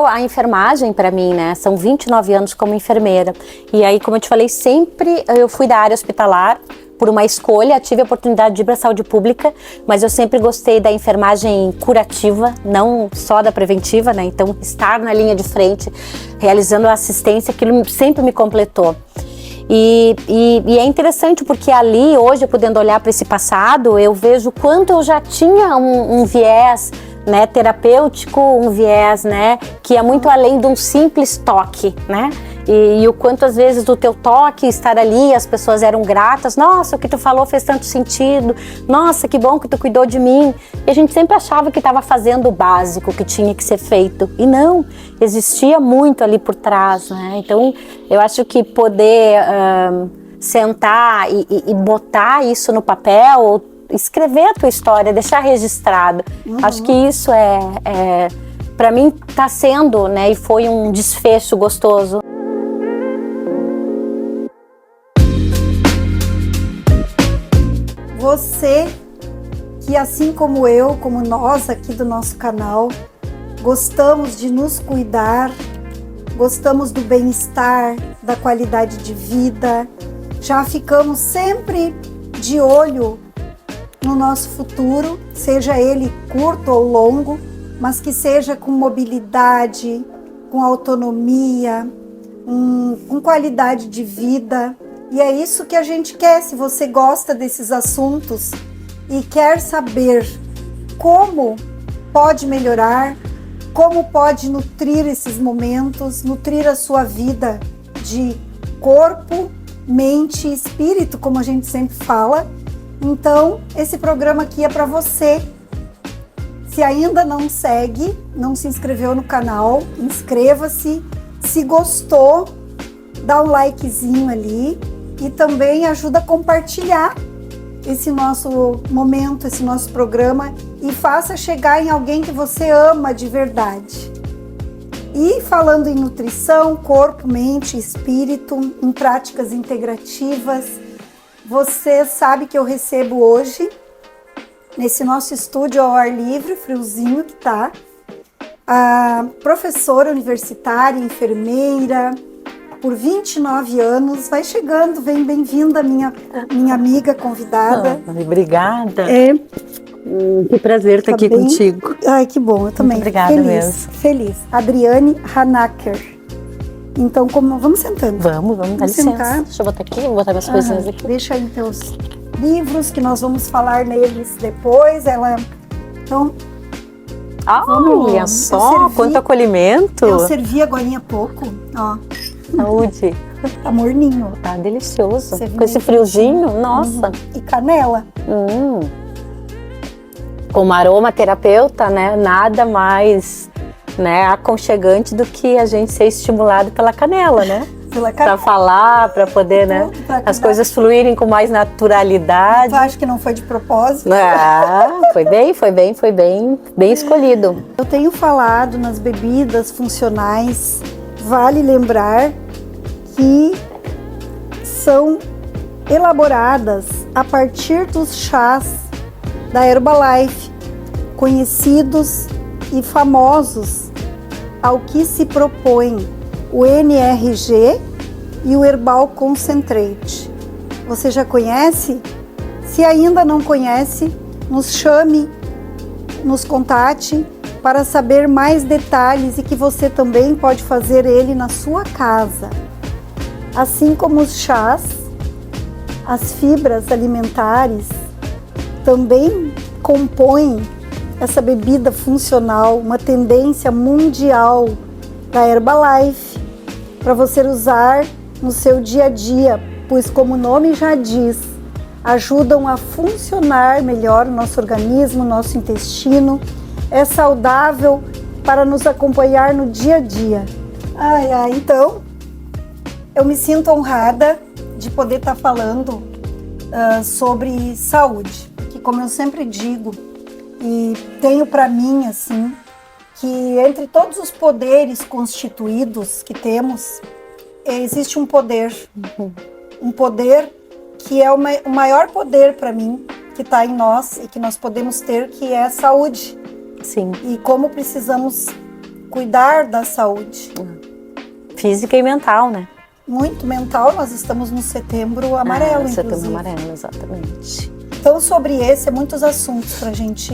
A enfermagem para mim, né, são 29 anos como enfermeira. E aí, como eu te falei, sempre eu fui da área hospitalar por uma escolha, tive a oportunidade de ir para a saúde pública, mas eu sempre gostei da enfermagem curativa, não só da preventiva, né? Então, estar na linha de frente, realizando a assistência, aquilo sempre me completou. E é interessante porque ali, hoje, podendo olhar para esse passado, eu vejo quanto eu já tinha um viés, né, terapêutico, um viés, né, que é muito além de um simples toque, né? E o quanto às vezes do teu toque, estar ali, as pessoas eram gratas, nossa, o que tu falou fez tanto sentido, nossa, que bom que tu cuidou de mim. E a gente sempre achava que estava fazendo o básico, que tinha que ser feito. E não, existia muito ali por trás, né? Então, eu acho que poder sentar e botar isso no papel, escrever a tua história, deixar registrado. Acho que isso para mim está sendo, né, e foi um desfecho gostoso. Você que, assim como eu, como nós aqui do nosso canal, gostamos de nos cuidar, gostamos do bem-estar, da qualidade de vida, já ficamos sempre de olho no nosso futuro, seja ele curto ou longo, mas que seja com mobilidade, com autonomia, com qualidade de vida. E é isso que a gente quer. Se você gosta desses assuntos e quer saber como pode melhorar, como pode nutrir esses momentos, nutrir a sua vida de corpo, mente e espírito, como a gente sempre fala, então esse programa aqui é para você. Se ainda não segue, não se inscreveu no canal, inscreva-se. Se gostou, dá um likezinho ali e também ajuda a compartilhar esse nosso momento, esse nosso programa e faça chegar em alguém que você ama de verdade. E falando em nutrição, corpo, mente, espírito, em práticas integrativas, você sabe que eu recebo hoje, nesse nosso estúdio ao ar livre, friozinho que tá, a professora universitária, enfermeira, por 29 anos, vai chegando, vem bem-vinda, minha amiga convidada. Obrigada. Que prazer estar aqui contigo. Ai, que bom, eu também. Muito obrigada mesmo. Feliz. Adriane Hanacker. Então, vamos sentando. Vamos dar licença. Sentar. Deixa eu botar aqui, vou botar minhas coisinhas aqui. Deixa aí teus livros, que nós vamos falar neles depois. Então, olha só, quanto acolhimento. Eu servi agorinha há pouco, ó. Saúde. Tá morninho. Tá delicioso. Com esse friozinho, nossa. E canela. Como aromaterapeuta, né, nada mais, né, aconchegante do que a gente ser estimulado pela canela, né? Para falar, para poder, então, né, as coisas fluírem com mais naturalidade. Eu acho que não foi de propósito. Foi bem escolhido. Eu tenho falado nas bebidas funcionais, vale lembrar que são elaboradas a partir dos chás da Herbalife, conhecidos e famosos ao que se propõe o NRG e o Herbal Concentrate. Você já conhece? Se ainda não conhece, nos chame, nos contate para saber mais detalhes e que você também pode fazer ele na sua casa. Assim como os chás, as fibras alimentares também compõem essa bebida funcional, uma tendência mundial da Herbalife, para você usar no seu dia a dia, pois, como o nome já diz, ajudam a funcionar melhor o nosso organismo, o nosso intestino, é saudável para nos acompanhar no dia a dia. Então, eu me sinto honrada de poder estar falando sobre saúde, que, como eu sempre digo, e tenho para mim, assim, que entre todos os poderes constituídos que temos, existe um poder. Um poder que é o maior poder para mim, que está em nós e que nós podemos ter, que é a saúde. Sim. E como precisamos cuidar da saúde. Física e mental, né? Muito mental, nós estamos no Setembro Amarelo, inclusive. Setembro Amarelo, exatamente. Então, sobre esse, muitos assuntos pra gente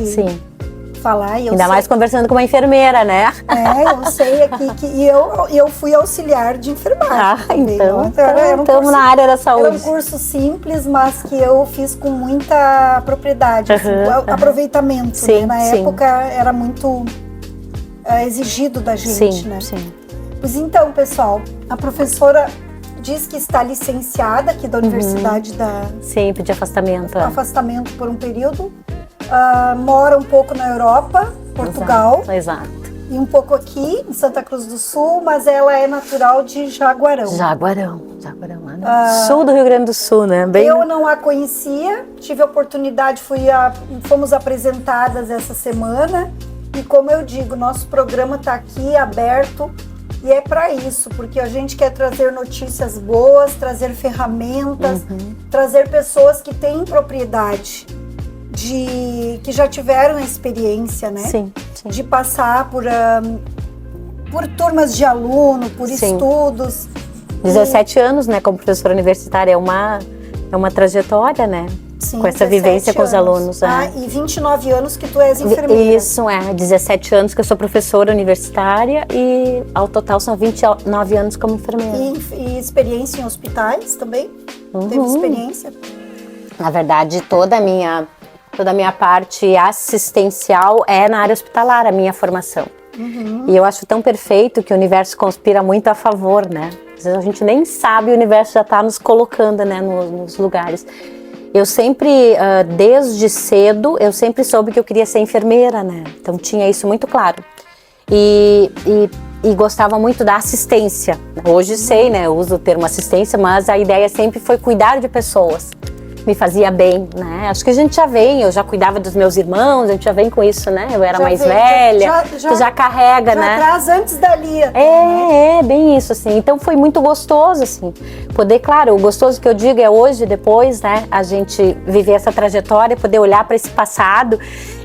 falar. E ainda mais conversando com uma enfermeira, né? Eu sei aqui que eu fui auxiliar de enfermagem também. Então estamos na área da saúde. Era um curso simples, mas que eu fiz com muita propriedade, aproveitamento. Né? Na época era muito exigido da gente, né? Sim. Pois então, pessoal, a professora diz que está licenciada aqui da Universidade da... Sim, de afastamento. Afastamento por um período. Mora um pouco na Europa, Portugal. Exato. E um pouco aqui, em Santa Cruz do Sul, mas ela é natural de Jaguarão. Jaguarão, lá no sul do Rio Grande do Sul, né? Eu não a conhecia, tive a oportunidade, fomos apresentadas essa semana. E como eu digo, nosso programa está aqui aberto. E é para isso, porque a gente quer trazer notícias boas, trazer ferramentas, trazer pessoas que têm propriedade, que já tiveram a experiência, né? Sim. De passar por turmas de aluno, por estudos. 17 anos, né, como professora universitária, é uma trajetória, né? Sim, com essa vivência com os alunos. E 29 anos que tu és enfermeira. Isso, 17 anos que eu sou professora universitária e ao total são 29 anos como enfermeira. E experiência em hospitais também? Teve experiência? Na verdade, toda a minha parte assistencial é na área hospitalar, a minha formação. E eu acho tão perfeito que o universo conspira muito a favor, né? Às vezes a gente nem sabe, o universo já está nos colocando, né, nos lugares. Eu sempre, desde cedo, eu sempre soube que eu queria ser enfermeira, né? Então tinha isso muito claro. E gostava muito da assistência. Hoje sei, né? Eu uso o termo assistência, mas a ideia sempre foi cuidar de pessoas. Me fazia bem, né? Acho que a gente já vem, eu já cuidava dos meus irmãos, a gente já vem com isso, né? Eu era mais velha, já carrega, né? Já traz antes da Lia. Bem isso, assim. Então foi muito gostoso, assim. Poder, claro, o gostoso que eu digo é hoje, depois, né? A gente viver essa trajetória, poder olhar para esse passado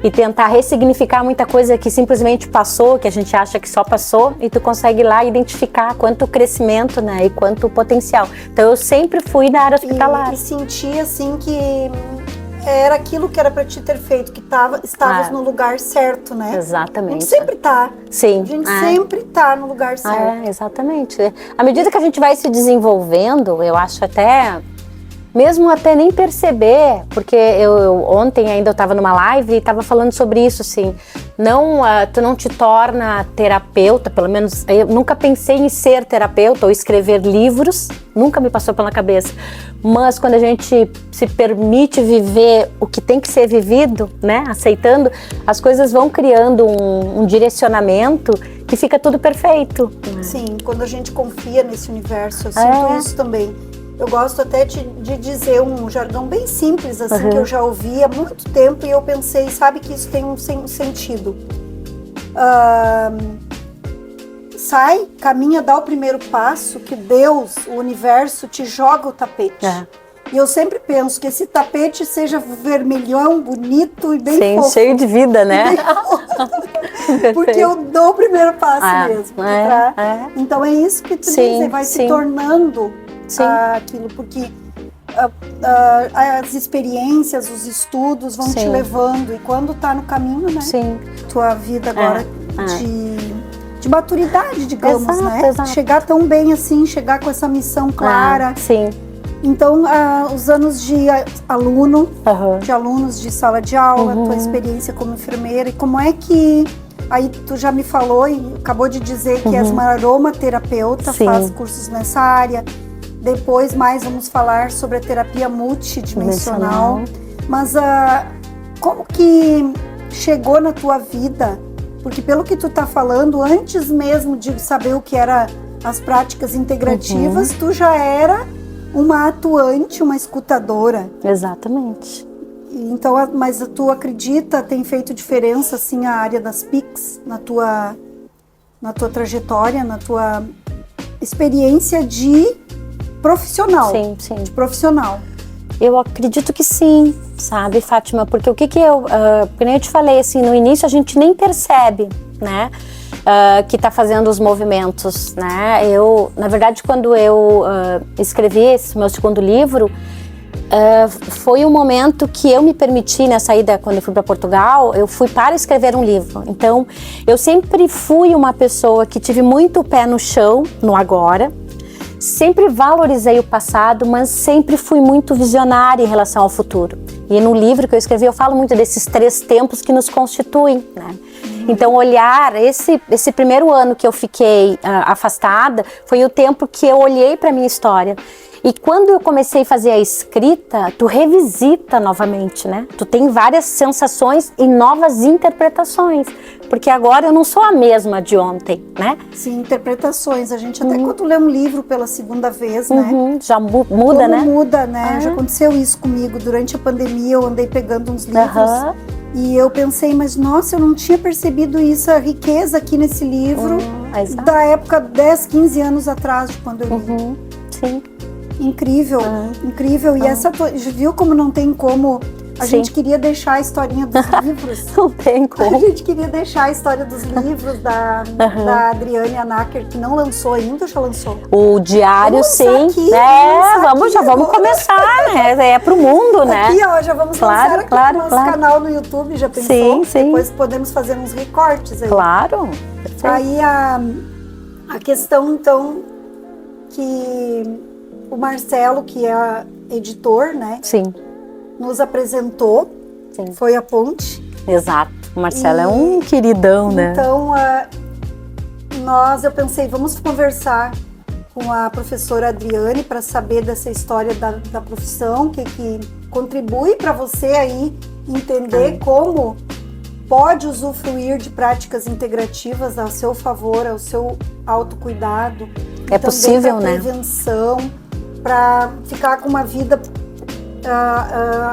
e tentar ressignificar muita coisa que simplesmente passou, que a gente acha que só passou, e tu consegue lá identificar quanto crescimento, né? E quanto potencial. Então eu sempre fui da área hospitalar. E senti, assim, que era aquilo que era para te ter feito, que estavas no lugar certo, né? Exatamente. A gente sempre tá. Sim. A gente sempre tá no lugar certo. Exatamente. À medida que a gente vai se desenvolvendo, eu acho mesmo até nem perceber, porque ontem ainda eu estava numa live e estava falando sobre isso, assim, tu não te torna terapeuta, pelo menos eu nunca pensei em ser terapeuta ou escrever livros, nunca me passou pela cabeça, mas quando a gente se permite viver o que tem que ser vivido, né, aceitando, as coisas vão criando um direcionamento que fica tudo perfeito. Sim, quando a gente confia nesse universo, eu sinto isso também. Eu gosto até de dizer um jargão bem simples, assim, que eu já ouvi há muito tempo e eu pensei, sabe que isso tem um sentido. Sai, caminha, dá o primeiro passo, que Deus, o universo, te joga o tapete. E eu sempre penso que esse tapete seja vermelhão, bonito e bem fofo. Cheio de vida, né? Porque eu dou o primeiro passo mesmo. Então é isso que tu diz, vai se tornando aquilo, porque as experiências, os estudos vão te levando, e quando tá no caminho, né? Tua vida agora de maturidade, digamos, né? Chegar tão bem assim, chegar com essa missão clara. Então, os anos de aluno, de alunos de sala de aula, tua experiência como enfermeira, e como é que... Aí tu já me falou e acabou de dizer que és uma aromaterapeuta, faz cursos nessa área. Depois mais vamos falar sobre a terapia multidimensional. Mas como que chegou na tua vida? Porque pelo que tu tá falando, antes mesmo de saber o que eram as práticas integrativas, tu já era uma atuante, uma escutadora. Exatamente. Então, mas tu acredita, tem feito diferença, assim, a área das PICs na tua trajetória, na tua experiência de profissional? Sim. De profissional. Eu acredito que sim, sabe, Fátima? Porque como eu te falei, assim, no início a gente nem percebe, né? que está fazendo os movimentos, né? Eu, na verdade, quando eu escrevi esse meu segundo livro, foi um momento que eu me permiti, na saída, quando eu fui para Portugal, eu fui para escrever um livro. Então, eu sempre fui uma pessoa que tive muito pé no chão, no agora. Sempre valorizei o passado, mas sempre fui muito visionária em relação ao futuro. E no livro que eu escrevi, eu falo muito desses 3 tempos que nos constituem, né? Então, olhar esse primeiro ano que eu fiquei afastada, foi o tempo que eu olhei para minha história. E quando eu comecei a fazer a escrita, tu revisita novamente, né? Tu tem várias sensações e novas interpretações. Porque agora eu não sou a mesma de ontem, né? Sim, interpretações. A gente até quando lê um livro pela segunda vez, né? Já muda, como né? Muda, né? Já aconteceu isso comigo. Durante a pandemia eu andei pegando uns livros e eu pensei, mas nossa, eu não tinha percebido isso, a riqueza aqui nesse livro da época 10, 15 anos atrás, de quando eu li. Sim. Incrível, incrível. E essa, viu como não tem como... A gente queria deixar a historinha dos livros. Não tem como. A gente queria deixar a história dos livros da Adriane Anacker, que não lançou ainda, já lançou. O diário, sim. Aqui, vamos começar, né? É pro mundo, né? Aqui, ó, já vamos lançar aqui no nosso canal no YouTube, já pensou? Sim. Depois podemos fazer uns recortes aí. Claro. Perfeito. Aí a questão, então, que o Marcelo, que é editor, né? Sim. Nos apresentou, foi a ponte. Exato, o Marcelo é um queridão, né? Então, eu pensei, vamos conversar com a professora Adriane para saber dessa história da profissão, que contribui para você aí entender como pode usufruir de práticas integrativas ao seu favor, ao seu autocuidado. É possível, né? Prevenção, para ficar com uma vida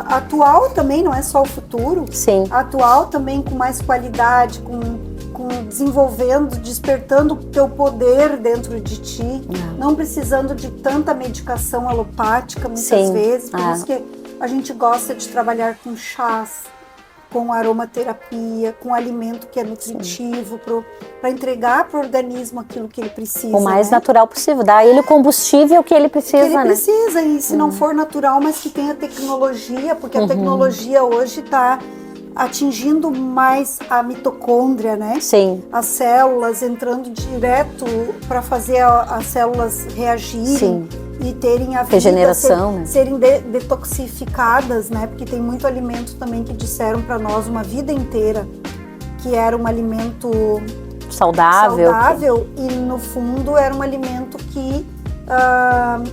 atual também, não é só o futuro. Sim. Atual também, com mais qualidade, com desenvolvendo, despertando o teu poder dentro de ti, não precisando de tanta medicação alopática muitas vezes. Por isso que a gente gosta de trabalhar com chás, com aromaterapia, com alimento que é nutritivo, para entregar para o organismo aquilo que ele precisa. O mais natural possível, dar ele o combustível que ele precisa, que ele precisa, e se não for natural, mas que tenha tecnologia, porque a tecnologia hoje está atingindo mais a mitocôndria, né? Sim. As células entrando direto para fazer as células reagirem. E terem a vida, regeneração, serem detoxificadas, né? Porque tem muito alimento também que disseram para nós uma vida inteira que era um alimento saudável e no fundo era um alimento que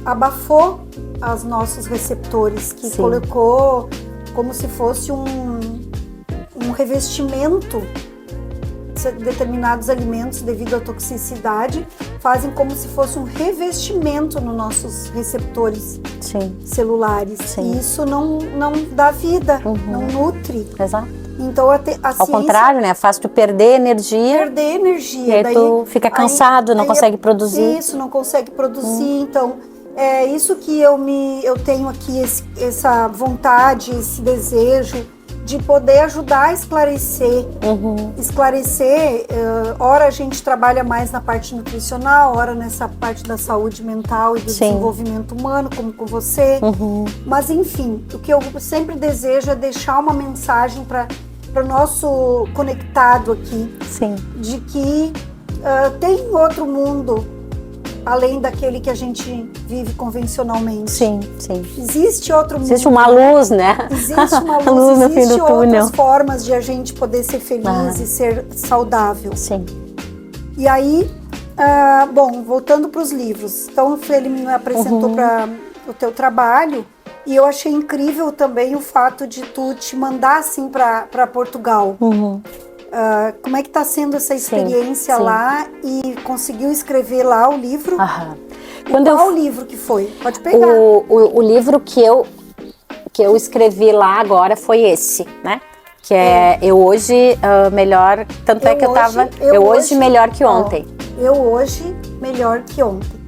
abafou os nossos receptores, que colocou como se fosse um revestimento. Determinados alimentos, devido à toxicidade, fazem como se fosse um revestimento nos nossos receptores celulares. E isso não dá vida, não nutre. Exato. Então, a ao contrário, né? Faz tu perder energia. E aí tu fica cansado, não consegue produzir. Isso, não consegue produzir. Então, é isso que eu tenho aqui, essa vontade, esse desejo de poder ajudar a esclarecer. Ora a gente trabalha mais na parte nutricional, ora nessa parte da saúde mental e do desenvolvimento humano, como com você. Mas enfim, o que eu sempre desejo é deixar uma mensagem para o nosso conectado aqui, de que tem outro mundo além daquele que a gente vive convencionalmente. Existe outro mundo. Existe uma luz, né? Existe uma luz, existe outras formas de a gente poder ser feliz e ser saudável. E aí, bom, voltando para os livros. Então, ele me apresentou para o teu trabalho e eu achei incrível também o fato de tu te mandar assim para Portugal. Como é que está sendo essa experiência lá e conseguiu escrever lá o livro? Qual livro que foi? Pode pegar. O livro que eu escrevi lá agora foi esse, né? Que é Eu Hoje Melhor, tanto é que eu tava... Eu Hoje Melhor que Ontem. Eu Hoje Melhor que Ontem.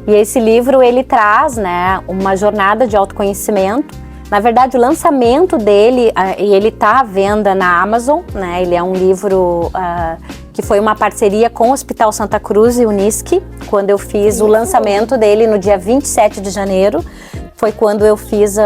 E esse livro, ele traz, né, uma jornada de autoconhecimento. Na verdade, o lançamento dele, e ele está à venda na Amazon, né? Ele é um livro que que foi uma parceria com o Hospital Santa Cruz e Unisque, quando eu fiz o lançamento dele no dia 27 de janeiro, foi quando eu fiz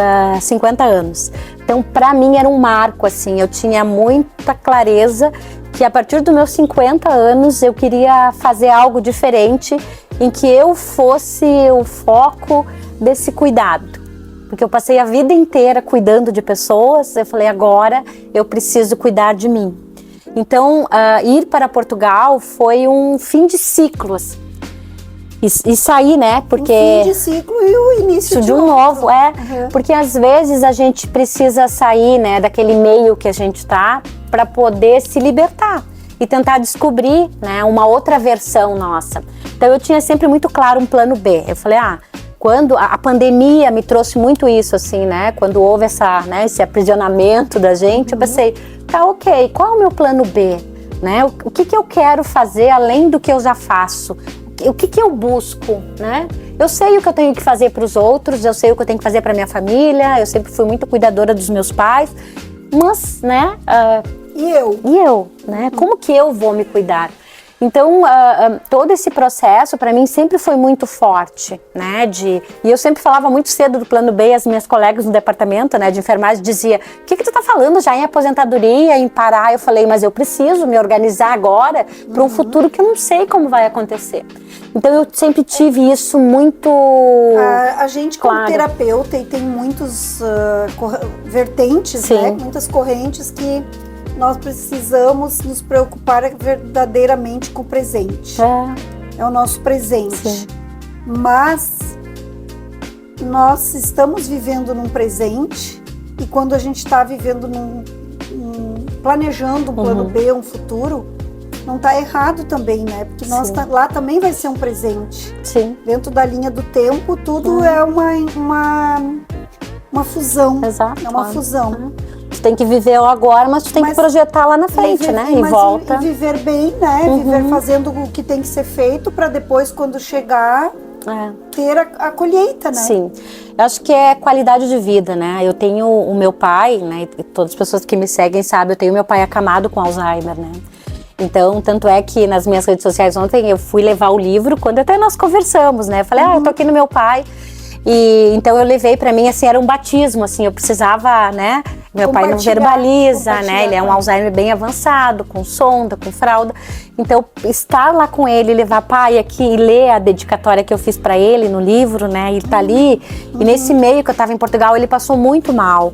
50 anos. Então, para mim era um marco, assim, eu tinha muita clareza que a partir dos meus 50 anos eu queria fazer algo diferente, em que eu fosse o foco desse cuidado. Porque eu passei a vida inteira cuidando de pessoas, eu falei, agora eu preciso cuidar de mim. Então, ir para Portugal foi um fim de ciclo, assim. E sair, né? Porque o fim de ciclo e o início de um novo, porque às vezes a gente precisa sair, né, daquele meio que a gente tá, para poder se libertar e tentar descobrir, né, uma outra versão nossa. Então eu tinha sempre muito claro um plano B. Eu falei, quando a pandemia me trouxe muito isso, assim, né? Quando houve esse aprisionamento da gente, eu pensei, tá, ok, qual é o meu plano B? Né? O que eu quero fazer além do que eu já faço? O que eu busco, né? Eu sei o que eu tenho que fazer para os outros, eu sei o que eu tenho que fazer para minha família, eu sempre fui muito cuidadora dos meus pais, mas, né? E eu, né? Como que eu vou me cuidar? Então, todo esse processo, para mim, sempre foi muito forte, né? E eu sempre falava muito cedo do plano B, as minhas colegas no departamento, né, de enfermagem diziam, o que tu tá falando já em aposentadoria, em parar? Eu falei, mas eu preciso me organizar agora para um futuro que eu não sei como vai acontecer. Então, eu sempre tive isso muito a gente, como claro. Terapeuta, e tem muitos vertentes, Sim. né? Muitas correntes que nós precisamos nos preocupar verdadeiramente com o presente. É o nosso presente. Sim. Mas nós estamos vivendo num presente, e quando a gente está vivendo planejando um plano B, um futuro, não está errado também, né? Porque lá também vai ser um presente. Sim. Dentro da linha do tempo, tudo é uma fusão. Exato. É uma fusão. Tu tem que viver o agora, mas tu tem que projetar lá na frente, né? E volta. E viver bem, né? Viver fazendo o que tem que ser feito para depois, quando chegar, ter a colheita, né? Sim. Eu acho que é qualidade de vida, né? Eu tenho o meu pai, né? E todas as pessoas que me seguem sabem, eu tenho meu pai acamado com Alzheimer, né? Então, tanto é que nas minhas redes sociais ontem eu fui levar o livro, quando até nós conversamos, né? Eu falei, eu tô aqui no meu pai. E então eu levei pra mim, assim, era um batismo, assim, eu precisava, né? Meu pai não verbaliza, né? Ele é um Alzheimer bem avançado, com sonda, com fralda. Então, estar lá com ele, levar pai aqui e ler a dedicatória que eu fiz pra ele no livro, né? Ele tá ali. E nesse meio que eu tava em Portugal, ele passou muito mal.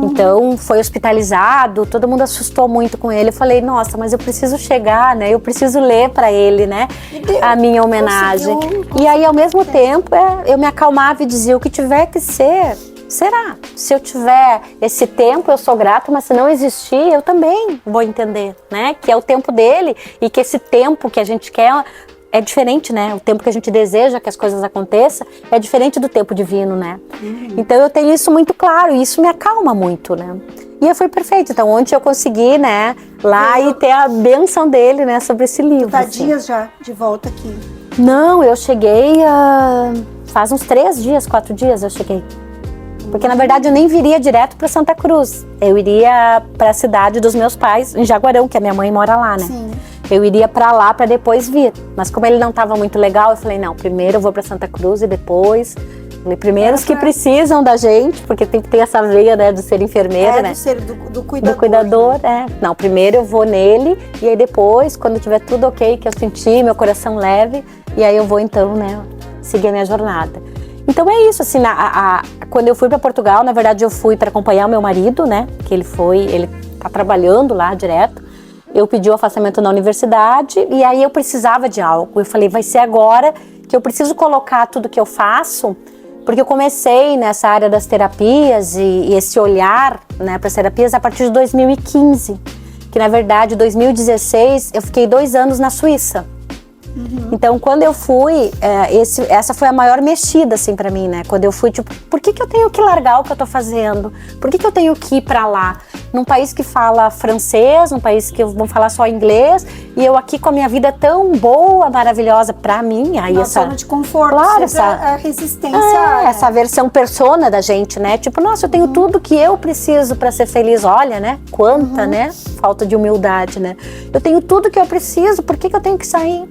Então, foi hospitalizado, todo mundo assustou muito com ele. Eu falei, nossa, mas eu preciso chegar, né? Eu preciso ler pra ele, né? A minha homenagem. E aí, ao mesmo tempo, eu me acalmava e dizia, o que tiver que ser, será. Se eu tiver esse tempo, eu sou grata, mas se não existir, eu também vou entender, né? Que é o tempo dele e que esse tempo que a gente quer é diferente, né? O tempo que a gente deseja que as coisas aconteçam é diferente do tempo divino, né? Então eu tenho isso muito claro e isso me acalma muito, né? E foi perfeito. Então ontem eu consegui, né, lá e ter a bênção dele, né, sobre esse livro. Tu tá dias já de volta aqui? Não, eu cheguei faz uns 3 dias, 4 dias eu cheguei. Porque na verdade eu nem viria direto para Santa Cruz. Eu iria para a cidade dos meus pais, em Jaguarão, que a minha mãe mora lá, né? Sim. Eu iria para lá para depois vir. Mas como ele não estava muito legal, eu falei, não, primeiro eu vou para Santa Cruz e depois... Falei, os que precisam da gente, porque tem que ter essa veia, né, de ser enfermeira, né? Do cuidador. Do cuidador, Não, primeiro eu vou nele e aí depois, quando tiver tudo ok, que eu sentir, meu coração leve, e aí eu vou então, né, seguir a minha jornada. Então é isso, assim, quando eu fui para Portugal, na verdade eu fui para acompanhar o meu marido, né, que ele tá trabalhando lá direto. Eu pedi o afastamento na universidade e aí eu precisava de algo. Eu falei, vai ser agora que eu preciso colocar tudo que eu faço, porque eu comecei nessa área das terapias e esse olhar, né, para as terapias a partir de 2015. Que na verdade, em 2016, eu fiquei 2 anos na Suíça. Então, quando eu fui, essa foi a maior mexida, assim, pra mim, né? Quando eu fui, tipo, por que eu tenho que largar o que eu tô fazendo? Por que eu tenho que ir pra lá? Num país que fala francês, num país que vão falar só inglês, e eu aqui com a minha vida tão boa, maravilhosa pra mim. Aí na essa zona de conforto, claro, a resistência. Essa versão persona da gente, né? Tipo, nossa, eu tenho tudo que eu preciso pra ser feliz. Olha, né? Quanta, né? Falta de humildade, né? Eu tenho tudo que eu preciso, por que eu tenho que sair?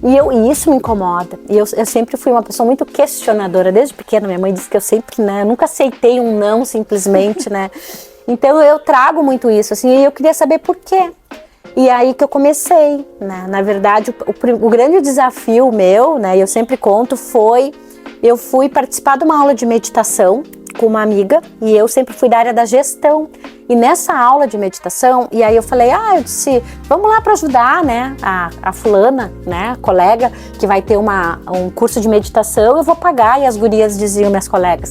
E isso me incomoda. E eu sempre fui uma pessoa muito questionadora, desde pequena. Minha mãe disse que eu sempre, né? Eu nunca aceitei um não simplesmente, né? Então eu trago muito isso, assim, e eu queria saber por quê. E aí que eu comecei, né? Na verdade, o grande desafio meu, né? Eu sempre conto, eu fui participar de uma aula de meditação com uma amiga, e eu sempre fui da área da gestão. E nessa aula de meditação, e aí eu falei, eu disse, vamos lá para ajudar, né, a fulana, né, a colega, que vai ter um curso de meditação, eu vou pagar. E as gurias diziam, minhas colegas,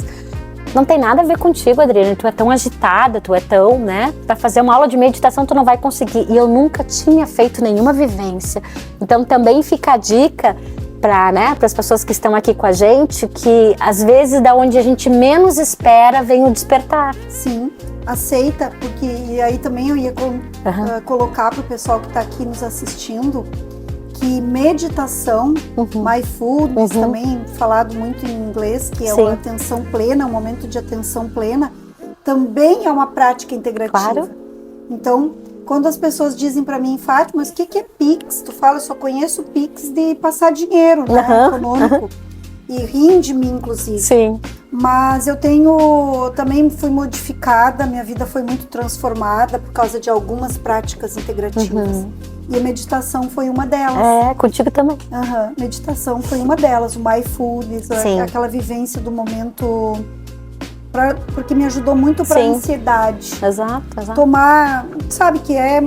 não tem nada a ver contigo, Adriana, tu é tão agitada, tu é tão, né, para fazer uma aula de meditação tu não vai conseguir. E eu nunca tinha feito nenhuma vivência. Então também fica a dica para, né, as pessoas que estão aqui com a gente, que às vezes da onde a gente menos espera vem o despertar. Sim, aceita, porque e aí também eu ia colocar para o pessoal que está aqui nos assistindo que meditação, mindfulness, também falado muito em inglês, que é uma atenção plena, um momento de atenção plena, também é uma prática integrativa. Claro. Então, quando as pessoas dizem para mim, Fátima, mas o que é Pix? Tu fala, eu só conheço Pix de passar dinheiro, né, econômico. E riem de mim, inclusive. Sim. Mas eu também fui modificada, minha vida foi muito transformada por causa de algumas práticas integrativas. E a meditação foi uma delas. Contigo também. Meditação foi uma delas, o mindfulness, aquela vivência do momento, porque me ajudou muito para a ansiedade. Exato. Tomar, sabe que é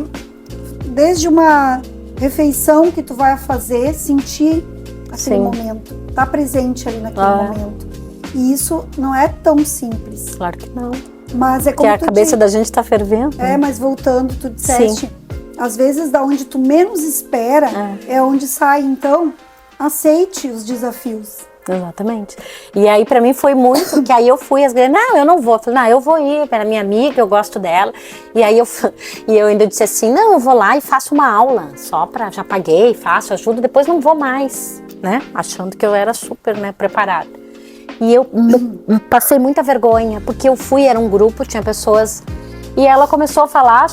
desde uma refeição que tu vai fazer, sentir aquele momento, tá presente ali naquele momento. E isso não é tão simples. Claro que não. Mas é como porque a cabeça da gente tá fervendo. Mas voltando, tu disseste, às vezes da onde tu menos espera é onde sai. Então, aceite os desafios. Exatamente. E aí pra mim foi muito, que aí eu fui, as grandes, não, eu não vou. Eu falei, não, eu vou ir, era minha amiga, eu gosto dela. E aí eu ainda disse assim, não, eu vou lá e faço uma aula, só já paguei, faço, ajudo, depois não vou mais, né? Achando que eu era super, né, preparada. E eu passei muita vergonha, porque eu fui, era um grupo, tinha pessoas, e ela começou a falar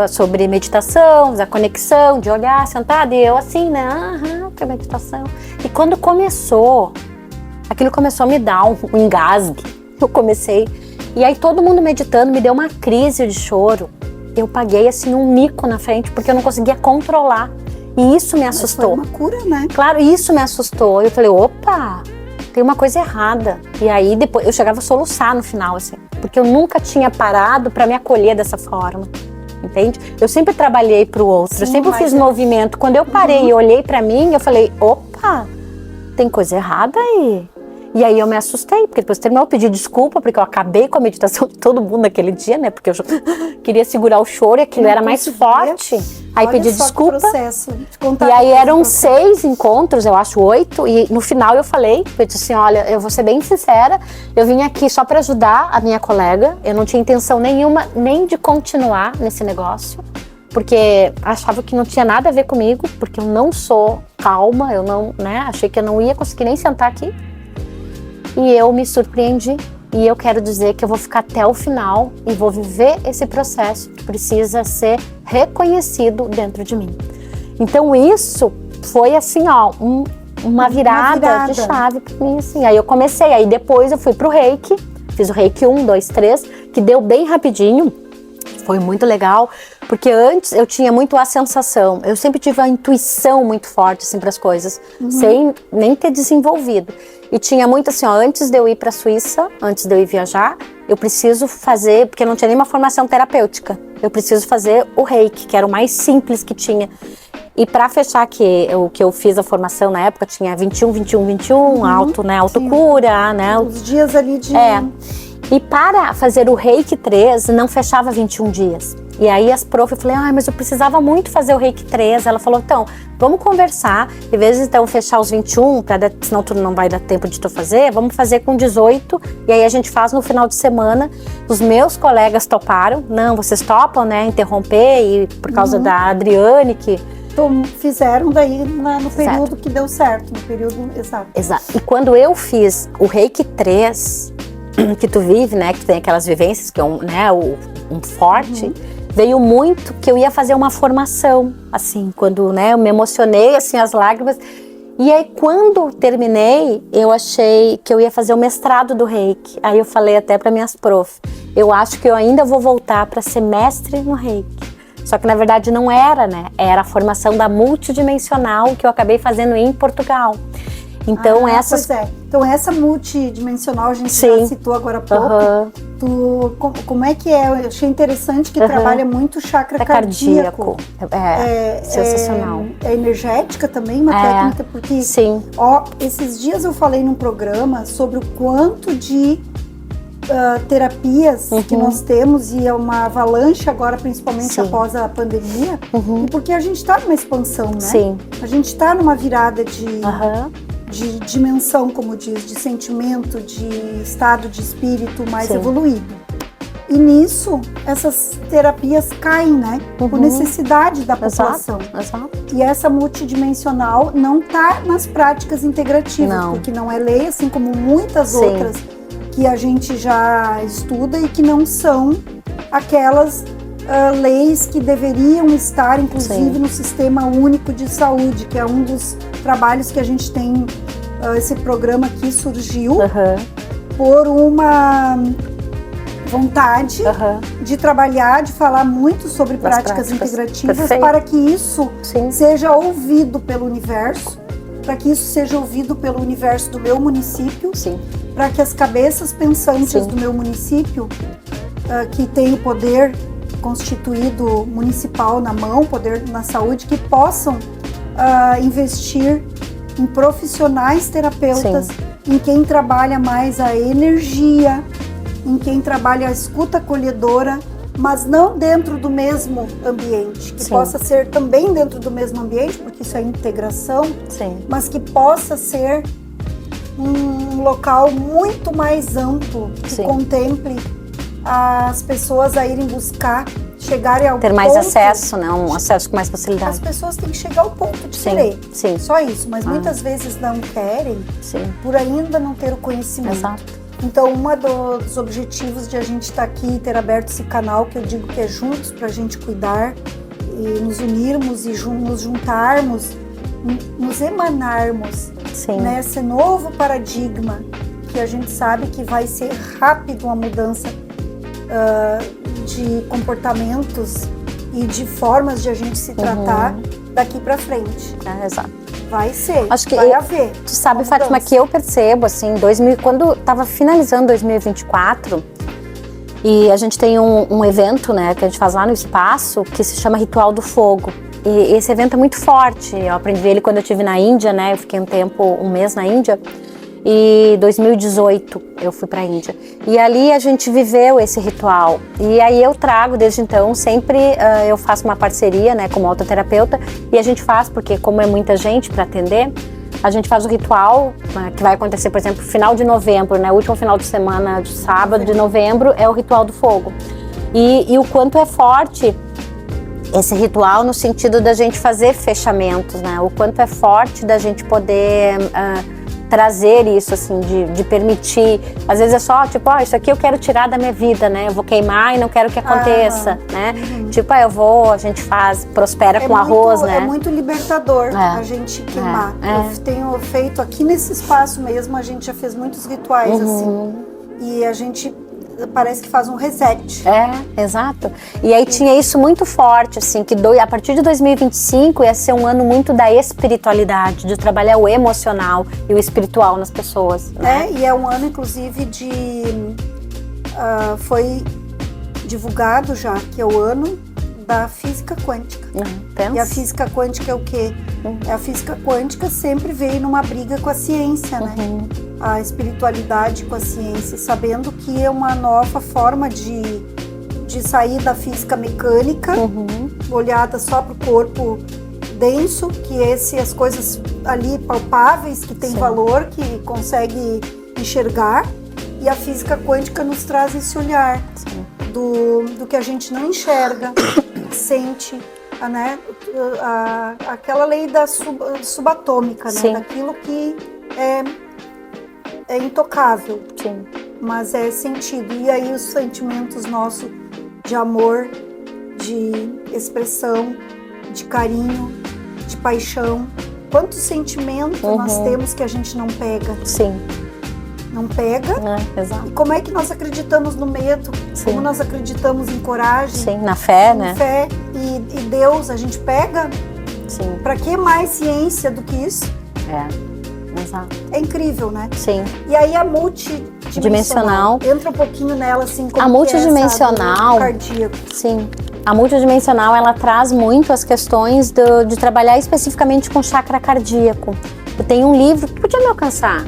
sobre meditação, da conexão, de olhar sentada, e eu assim, né, que é meditação. E quando aquilo começou a me dar um engasgue, eu comecei, e aí todo mundo meditando, me deu uma crise de choro. Eu paguei assim um mico na frente, porque eu não conseguia controlar, e isso me assustou. Mas foi uma cura, né? Claro, isso me assustou, eu falei, opa, tem uma coisa errada. E aí depois eu chegava a soluçar no final, assim, porque eu nunca tinha parado para me acolher dessa forma, entende? Eu sempre trabalhei para o outro, eu sempre fiz movimento. Quando eu parei e olhei para mim, eu falei, opa, tem coisa errada aí. E aí eu me assustei, porque depois terminou, eu pedi desculpa, porque eu acabei com a meditação de todo mundo naquele dia, né? Porque eu queria segurar o choro e aquilo era mais forte. Aí pedi desculpa. E aí eram 6 encontros, eu acho 8, e no final eu disse assim, olha, eu vou ser bem sincera, eu vim aqui só para ajudar a minha colega, eu não tinha intenção nenhuma nem de continuar nesse negócio, porque achava que não tinha nada a ver comigo, porque eu não sou calma, eu não, né, achei que eu não ia conseguir nem sentar aqui. E eu me surpreendi, e eu quero dizer que eu vou ficar até o final e vou viver esse processo que precisa ser reconhecido dentro de mim. Então isso foi assim, ó, uma virada de chave para mim, assim. Aí eu comecei, aí depois eu fui pro Reiki, fiz o Reiki 1, 2, 3, que deu bem rapidinho, foi muito legal, porque antes eu tinha muito a sensação, eu sempre tive a intuição muito forte, assim, para as coisas, sem nem ter desenvolvido. E tinha muito assim, ó, antes de eu ir para a Suíça, antes de eu ir viajar, eu preciso fazer, porque não tinha nenhuma formação terapêutica, eu preciso fazer o Reiki, que era o mais simples que tinha. E para fechar o que eu fiz a formação na época, tinha 21, 21, 21, autocura, né? Os dias ali de... E para fazer o Reiki 3, não fechava 21 dias. E aí as prof, eu falei, mas eu precisava muito fazer o Reiki 3. Ela falou, então, vamos conversar, em vez de então fechar os 21, senão tu não vai dar tempo de tu fazer, vamos fazer com 18, e aí a gente faz no final de semana. Os meus colegas toparam, não, vocês topam, né, interromper, e por causa da Adriane, que... Então, fizeram daí no período que deu certo, no período exato. Exato. E quando eu fiz o Reiki 3, que tu vive, né, que tem aquelas vivências, que é um forte, veio muito que eu ia fazer uma formação, assim, quando, né, eu me emocionei, assim, as lágrimas. E aí, quando terminei, eu achei que eu ia fazer o mestrado do Reiki. Aí eu falei até para minhas prof, eu acho que eu ainda vou voltar para ser mestre no Reiki. Só que na verdade não era, né? Era a formação da multidimensional que eu acabei fazendo em Portugal. Então essas... Pois é. Então essa multidimensional a gente já citou agora há pouco. Como é que é? Eu achei interessante que trabalha muito o chakra cardíaco. Sensacional. É energética também, uma técnica, porque esses dias eu falei num programa sobre o quanto de terapias que nós temos, e é uma avalanche agora, principalmente após a pandemia, e porque a gente está numa expansão, né? Sim. A gente está numa virada de dimensão, como diz, de sentimento, de estado de espírito mais evoluído. E nisso, essas terapias caem, né? Por necessidade da população. Exato. E essa multidimensional não está nas práticas integrativas, porque não é lei, assim como muitas outras que a gente já estuda e que não são aquelas leis que deveriam estar, inclusive, no Sistema Único de Saúde, que é um dos trabalhos que a gente tem. Esse programa aqui surgiu por uma vontade de trabalhar, de falar muito sobre práticas integrativas, para que isso seja ouvido pelo universo, para que isso seja ouvido pelo universo do meu município, para que as cabeças pensantes do meu município, que tem o poder constituído municipal na mão, poder na saúde, que possam investir em profissionais terapeutas, em quem trabalha mais a energia, em quem trabalha a escuta acolhedora, mas não dentro do mesmo ambiente, que possa ser também dentro do mesmo ambiente, porque isso é integração, mas que possa ser um local muito mais amplo, que contemple as pessoas a irem buscar, chegarem ao ter mais acesso, né? Um acesso com mais facilidade. As pessoas têm que chegar ao ponto de querer, só isso, mas muitas vezes não querem, por ainda não ter o conhecimento. Exato. Então, um dos objetivos de a gente estar aqui e ter aberto esse canal, que eu digo que é juntos, para a gente cuidar e nos unirmos e nos juntarmos, nos emanarmos nesse novo paradigma, que a gente sabe que vai ser rápido uma mudança de comportamentos e de formas de a gente se tratar daqui para frente. Exato. Vai ser, acho que vai haver. Tu sabe, Fátima, que eu percebo, assim, quando estava finalizando 2024, e a gente tem um evento, né, que a gente faz lá no espaço, que se chama Ritual do Fogo. E esse evento é muito forte. Eu aprendi ele quando eu estive na Índia, né, eu fiquei um mês na Índia. E 2018 eu fui para a Índia. E ali a gente viveu esse ritual. E aí eu trago, desde então, sempre eu faço uma parceria, né, como autoterapeuta. E a gente faz, porque como é muita gente para atender, a gente faz o ritual, que vai acontecer, por exemplo, no final de novembro, né, o último final de semana, de sábado de novembro, é o Ritual do Fogo. E o quanto é forte esse ritual no sentido da gente fazer fechamentos, né, o quanto é forte da gente poder... trazer isso, assim, de permitir. Às vezes é só, tipo, isso aqui eu quero tirar da minha vida, né? Eu vou queimar e não quero que aconteça, né? Tipo, a gente faz, prospera com arroz, né? É muito libertador a gente queimar. Eu tenho feito aqui nesse espaço mesmo, a gente já fez muitos rituais, assim. E a gente parece que faz um reset. Exato. E aí tinha isso muito forte, assim, que a partir de 2025 ia ser um ano muito da espiritualidade, de trabalhar o emocional e o espiritual nas pessoas. Né? E é um ano, inclusive, foi divulgado já, que é o ano da física quântica. E a física quântica é o quê? A física quântica sempre veio numa briga com a ciência, né? A espiritualidade com a ciência, sabendo que é uma nova forma de de sair da física mecânica, olhada só para o corpo denso, que as coisas ali palpáveis, que tem valor, que consegue enxergar, e a física quântica nos traz esse olhar do que a gente não enxerga, sente, né? Aquela lei da subatômica, né? Daquilo que é intocável, mas é sentido. E aí os sentimentos nossos de amor, de expressão, de carinho, de paixão. Quantos sentimentos nós temos que a gente não pega? Não pega. Exato. E como é que nós acreditamos no medo? Como nós acreditamos em coragem? Na fé, né? Fé e Deus, a gente pega? Para que mais ciência do que isso? Exato. É incrível, né? E aí a multidimensional. Entra um pouquinho nela, assim, como a multidimensional, cardíaco. A multidimensional, ela traz muito as questões de trabalhar especificamente com chakra cardíaco. Eu tenho um livro, que podia me alcançar.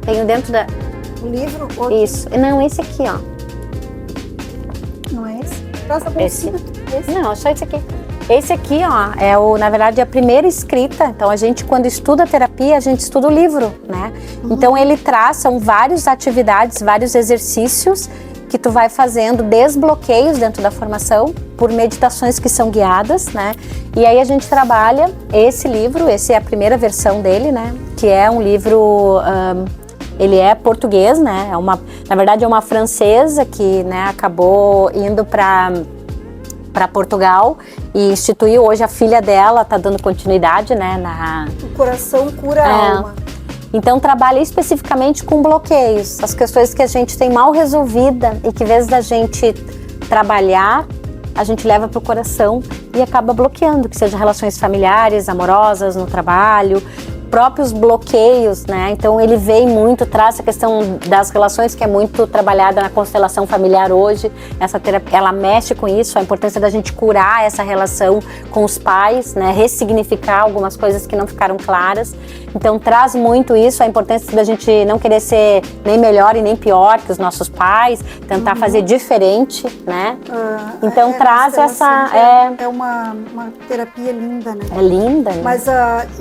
Tenho dentro da... O livro? Isso. Não, esse aqui, ó. Não é esse? Nossa, bolsinha. Esse? Não, só esse aqui. Esse aqui, ó, na verdade, é a primeira escrita. Então, a gente, quando estuda terapia, a gente estuda o livro, né? Então, ele traz, são várias atividades, vários exercícios que tu vai fazendo, desbloqueios dentro da formação, por meditações que são guiadas, né? E aí a gente trabalha esse livro, essa é a primeira versão dele, né? Que é um livro... ele é português, né? Na verdade, é uma francesa que, né, acabou indo para Portugal e instituiu hoje a filha dela, tá dando continuidade, né? O coração cura a alma. Então, trabalha especificamente com bloqueios, as questões que a gente tem mal resolvida e que, em vez da gente trabalhar, a gente leva para o coração e acaba bloqueando, que seja relações familiares, amorosas, no trabalho, próprios bloqueios, né? Então ele vem muito, traz essa questão das relações que é muito trabalhada na constelação familiar hoje. Essa terapia, ela mexe com isso, a importância da gente curar essa relação com os pais, né? Ressignificar algumas coisas que não ficaram claras. Então traz muito isso, a importância da gente não querer ser nem melhor e nem pior que os nossos pais, tentar fazer diferente, né? Então traz essa... É uma terapia linda, né? É linda, né? Mas,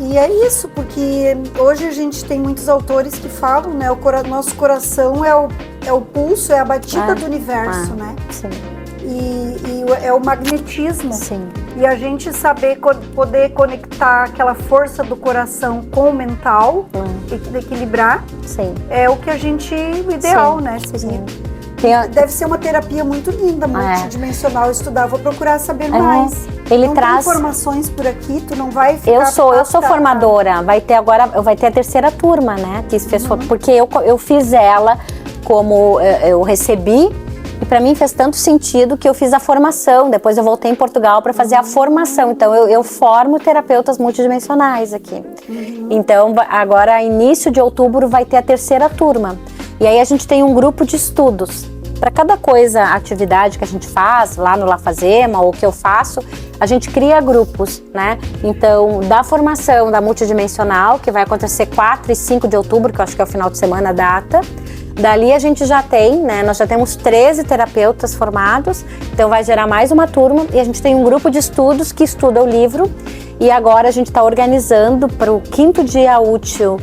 e é isso, porque hoje a gente tem muitos autores que falam, né? Nosso coração é o pulso, é a batida do universo, né? Sim. E é o magnetismo. Sim. E a gente saber poder conectar aquela força do coração com o mental, equilibrar, é o que a gente, o ideal, né? Seria. Deve ser uma terapia muito linda, multidimensional. Estudar, vou procurar saber mais. Ele não traz tem informações por aqui, tu não vai ficar... Eu sou formadora, vai ter a terceira turma, né? Que fez, porque eu fiz ela como eu recebi, e para mim fez tanto sentido que eu fiz a formação. Depois eu voltei em Portugal para fazer a formação. Então eu formo terapeutas multidimensionais aqui. Então agora, início de outubro, vai ter a terceira turma. E aí a gente tem um grupo de estudos. Para cada atividade que a gente faz lá no La Fazema ou que eu faço, a gente cria grupos, né? Então, da formação da multidimensional, que vai acontecer 4 e 5 de outubro, que eu acho que é o final de semana a data. Dali a gente já tem, né? Nós já temos 13 terapeutas formados, então vai gerar mais uma turma e a gente tem um grupo de estudos que estuda o livro. E agora a gente está organizando para o 5º dia útil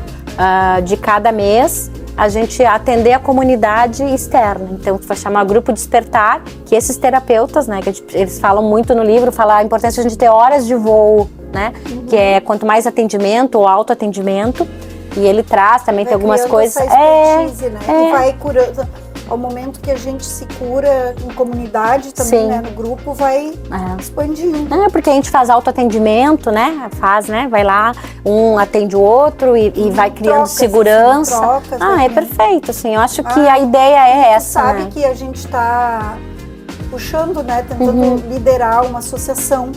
de cada mês, a gente atender a comunidade externa. Então, vai chamar Grupo Despertar, que esses terapeutas, né, que eles falam muito no livro, falam a importância de a gente ter horas de voo, né, que é quanto mais atendimento ou autoatendimento, e ele traz também, tem algumas coisas... Essa expertise, né, e vai curando, ao momento que a gente se cura em comunidade também, né, no grupo, vai expandindo. Porque a gente faz autoatendimento, né, vai lá, um atende o outro e vai criando segurança. Trocas, é perfeito, assim, eu acho que a ideia é essa, sabe, né? que a gente está puxando, né, tentando liderar uma associação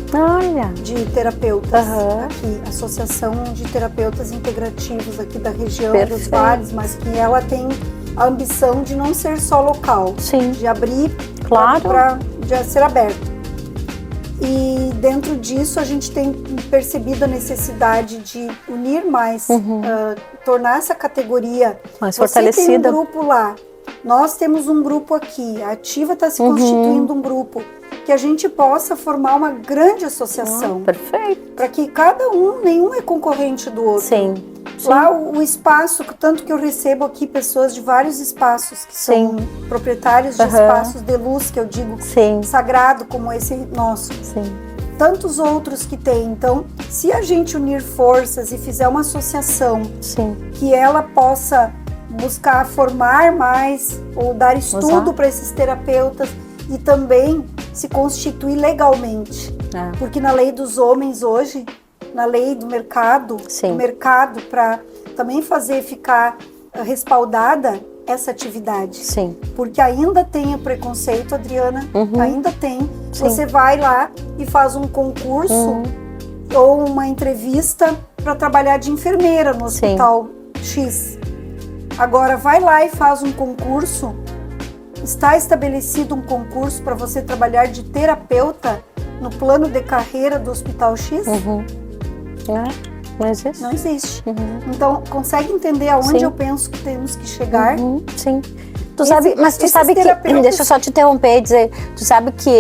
de terapeutas aqui, Associação de Terapeutas Integrativos aqui da região dos Vales, mas que ela tem a ambição de não ser só local, de abrir de ser aberto. E dentro disso a gente tem percebido a necessidade de unir mais, tornar essa categoria mais fortalecida. Você tem um grupo lá, nós temos um grupo aqui, a Ativa está se constituindo um grupo, que a gente possa formar uma grande associação. Perfeito. Para que cada um, nenhum é concorrente do outro. Sim. Lá o espaço, tanto que eu recebo aqui pessoas de vários espaços, que são proprietários de espaços de luz, que eu digo, sagrado, como esse nosso. Tantos outros que tem. Então, se a gente unir forças e fizer uma associação que ela possa buscar formar mais ou dar estudo para esses terapeutas e também se constituir legalmente. Porque na lei dos homens hoje, na lei do mercado, para também fazer ficar respaldada essa atividade. Porque ainda tem o preconceito, Adriana, ainda tem. Você vai lá e faz um concurso ou uma entrevista para trabalhar de enfermeira no hospital X. Agora vai lá e faz um concurso, está estabelecido um concurso para você trabalhar de terapeuta no plano de carreira do hospital X? Não existe. Não existe. Então, consegue entender aonde eu penso que temos que chegar? Sim. Tu sabe que, deixa eu só te interromper e dizer, tu sabe que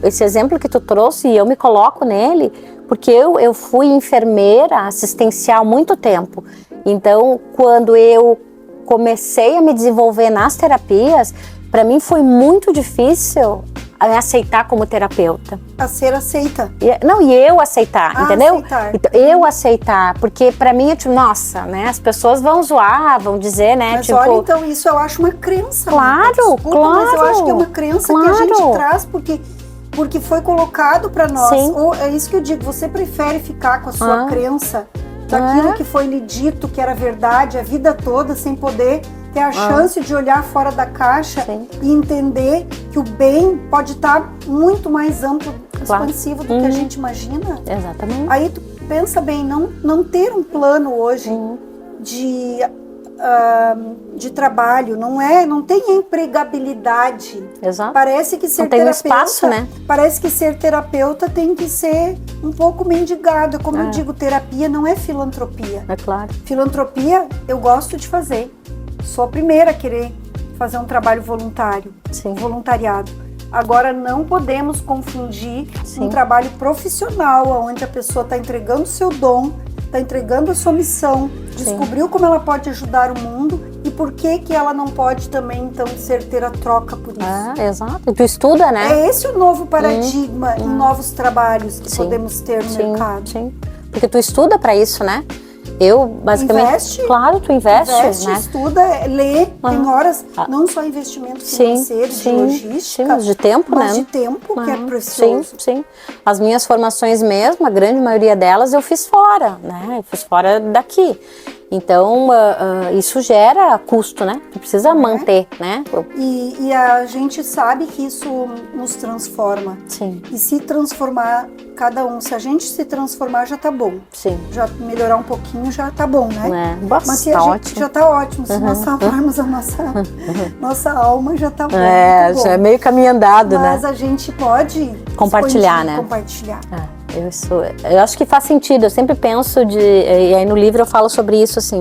esse exemplo que tu trouxe, eu me coloco nele, porque eu fui enfermeira assistencial há muito tempo. Então, quando eu comecei a me desenvolver nas terapias, para mim foi muito difícil me aceitar como terapeuta. A ser aceita. E eu aceitar, entendeu? Aceitar. Então, eu aceitar, porque pra mim é tipo, nossa, né? As pessoas vão zoar, vão dizer, né? Mas tipo, olha, então isso eu acho uma crença. Claro, desculpa, claro. Mas eu acho que é uma crença que a gente traz porque foi colocado pra nós. Ou é isso que eu digo, você prefere ficar com a sua crença daquilo que foi lhe dito que era verdade a vida toda, sem poder ter a chance de olhar fora da caixa e entender que o bem pode estar muito mais amplo, expansivo do que a gente imagina. Exatamente. Aí tu pensa bem, não ter um plano hoje de trabalho, não tem empregabilidade. Exato. Parece que ser não tem terapeuta, espaço, né? Parece que ser terapeuta tem que ser um pouco mendigado. Como eu digo, terapia não é filantropia. É claro. Filantropia eu gosto de fazer. Sou a primeira a querer fazer um trabalho voluntário, voluntariado. Agora, não podemos confundir um trabalho profissional, onde a pessoa está entregando o seu dom, está entregando a sua missão, descobriu como ela pode ajudar o mundo e por que ela não pode também, então, ter a troca por isso. Exato. E tu estuda, né? É esse o novo paradigma em novos trabalhos que podemos ter no mercado. Porque tu estuda para isso, né? Eu, basicamente... Investe. Claro, tu investe, né? Estuda, lê, tem horas, não só investimento financeiro, de logística, mas de tempo, mas né? de tempo, que é precioso. Sim. As minhas formações mesmo, a grande maioria delas, eu fiz fora, né? Eu fiz fora daqui. Então, isso gera custo, né? Tu precisa manter, né? E a gente sabe que isso nos transforma. E se transformar, cada um, se a gente se transformar, já tá bom. Já melhorar um pouquinho, já tá bom, né? Mas se a gente já tá ótimo. Se nós salvarmos a nossa alma, já tá bom. Já é meio caminho andado, né? Mas a gente pode compartilhar, né? Compartilhar. Eu acho que faz sentido, eu sempre penso e aí no livro eu falo sobre isso, assim,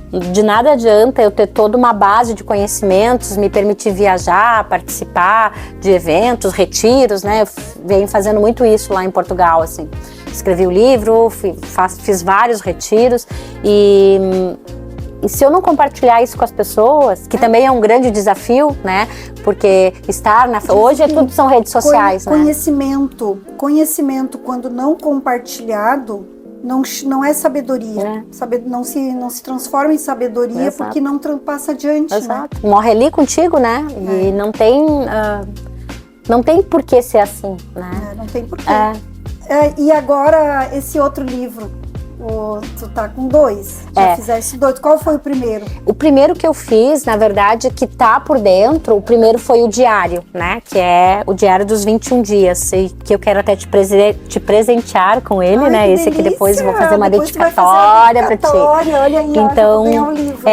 de nada adianta eu ter toda uma base de conhecimentos, me permitir viajar, participar de eventos, retiros, né, eu venho fazendo muito isso lá em Portugal, assim, escrevi o livro, fiz vários retiros e se eu não compartilhar isso com as pessoas, que também é um grande desafio, né? Porque hoje tudo são redes sociais, né? Conhecimento quando não compartilhado não é sabedoria. Não se transforma em sabedoria porque não passa adiante. Exato. Né? Morre ali contigo, né? E não tem por que ser assim, né? Não tem por quê. E agora esse outro livro? Tu tá com 2, já fizeste 2. Qual foi o primeiro? O primeiro que eu fiz, na verdade, que tá por dentro, o primeiro foi o diário, né? Que é o diário dos 21 dias, e que eu quero até te presentear com ele, né? Esse aqui depois eu vou fazer uma dedicatória pra ti. Olha aí, então, o livro.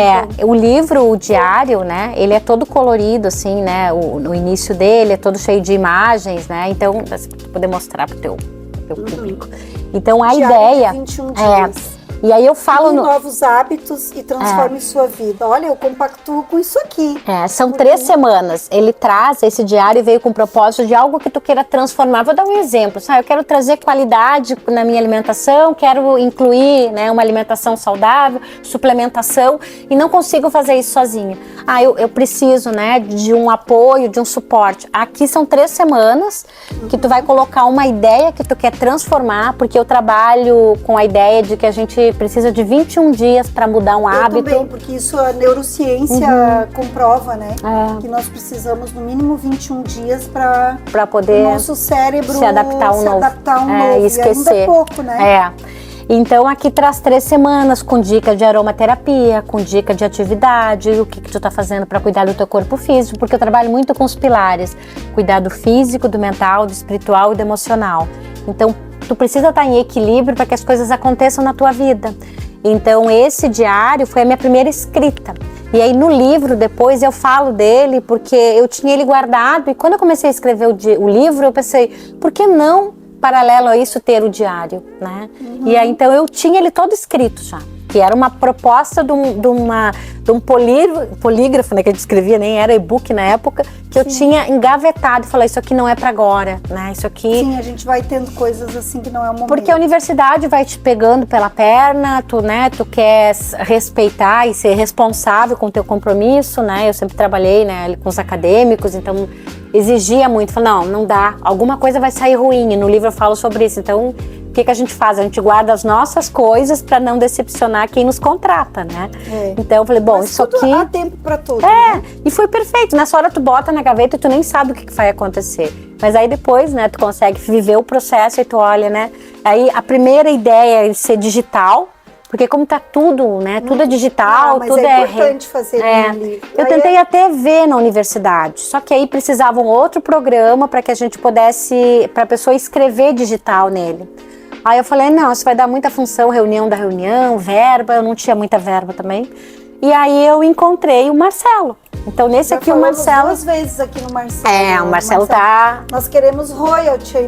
O livro, o diário, né? Ele é todo colorido, assim, né? O início dele é todo cheio de imagens, né? Então, pra poder mostrar pro teu público. Então a ideia E aí eu falo... Crie novos hábitos e transforme sua vida. Olha, eu compactuo com isso aqui. São 3 semanas. Ele traz esse diário e veio com o propósito de algo que tu queira transformar. Vou dar um exemplo. Eu quero trazer qualidade na minha alimentação, quero incluir, né, uma alimentação saudável, suplementação, e não consigo fazer isso sozinha. Eu preciso, né, de um apoio, de um suporte. Aqui são 3 semanas que tu vai colocar uma ideia que tu quer transformar, porque eu trabalho com a ideia de que a gente precisa de 21 dias para mudar um hábito. Também, porque isso a neurociência comprova, né? Que nós precisamos no mínimo 21 dias para poder o nosso cérebro se adaptar ao novo. E esquecer. E ainda é pouco, né? Então aqui traz 3 semanas com dica de aromaterapia, com dica de atividade, o que tu tá fazendo para cuidar do teu corpo físico, porque eu trabalho muito com os pilares, cuidar do físico, do mental, do espiritual e do emocional. Então tu precisa estar em equilíbrio para que as coisas aconteçam na tua vida. Então esse diário foi a minha primeira escrita. E aí no livro depois eu falo dele porque eu tinha ele guardado, e quando eu comecei a escrever o livro eu pensei, por que não, paralelo a isso, ter o diário, né? E aí então eu tinha ele todo escrito já, que era uma proposta de um polígrafo, né, que a gente escrevia, nem era e-book na época, que eu tinha engavetado e falei, isso aqui não é pra agora, né? Isso aqui... Sim, a gente vai tendo coisas assim que não é o momento. Porque a universidade vai te pegando pela perna, tu quer respeitar e ser responsável com o teu compromisso, né? Eu sempre trabalhei, né, com os acadêmicos, então exigia muito. Falei, não dá, alguma coisa vai sair ruim, e no livro eu falo sobre isso. Então, o que a gente faz? A gente guarda as nossas coisas para não decepcionar quem nos contrata, né? Então eu falei, bom, mas isso aqui... há tempo para tudo, né? E foi perfeito. Nessa hora tu bota na gaveta e tu nem sabe o que vai acontecer. Mas aí depois, né, tu consegue viver o processo e tu olha, né? Aí a primeira ideia é ser digital, porque como tá tudo, né? Tudo é digital, mas tudo é importante fazer um livro. Eu tentei até ver na universidade, só que aí precisava um outro programa para que a gente pudesse, para a pessoa escrever digital nele. Aí eu falei, não, isso vai dar muita função, reunião da reunião, verba, eu não tinha muita verba também. E aí eu encontrei o Marcelo. Então nesse aqui o Marcelo... 2 vezes aqui no Marcelo. O Marcelo tá... Nós queremos royalty aí.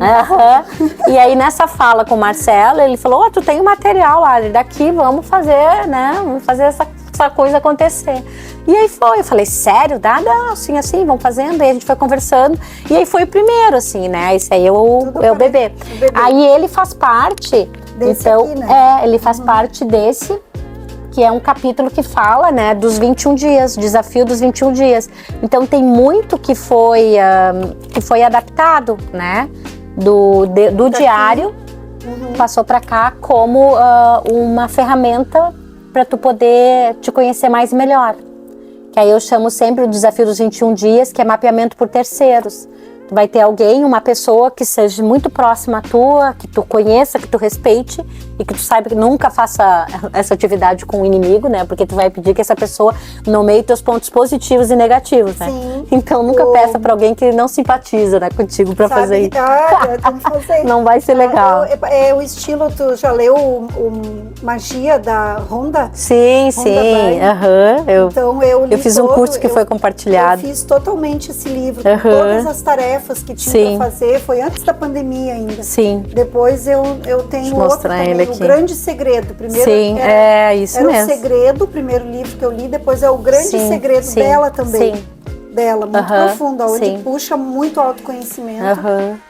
E aí nessa fala com o Marcelo, ele falou, tu tem o material, Adri, daqui vamos fazer, né, vamos fazer essa coisa acontecer. E aí foi, eu falei, sério? Dá, assim, vamos fazendo. E a gente foi conversando. E aí foi o primeiro, assim, né? Esse aí é o bebê. Aí ele faz parte... Desse então, aqui, né? Ele faz parte desse... que é um capítulo que fala, né, dos 21 dias, desafio dos 21 dias. Então tem muito que foi adaptado, né, do diário, passou para cá como uma ferramenta para tu poder te conhecer mais e melhor. Que aí eu chamo sempre o desafio dos 21 dias, que é mapeamento por terceiros. Tu vai ter alguém, uma pessoa que seja muito próxima à tua, que tu conheça, que tu respeite e que tu saiba que nunca faça essa atividade com o inimigo, né? Porque tu vai pedir que essa pessoa nomeie teus pontos positivos e negativos, né? Sim. Então nunca peça pra alguém que não simpatiza, né, contigo pra fazer isso. Tem que fazer. Não vai ser legal. É o estilo, tu já leu o Magia da Rhonda? Sim, Então eu fiz um curso que foi compartilhado. Eu fiz totalmente esse livro, com todas as tarefas que tinha para fazer, foi antes da pandemia ainda. Sim. Depois eu tenho outro também, ele aqui. O Grande Segredo. Primeiro sim, isso era mesmo. O Segredo, o primeiro livro que eu li, depois é o Grande Segredo dela também. Sim. Dela, muito profunda, onde puxa muito autoconhecimento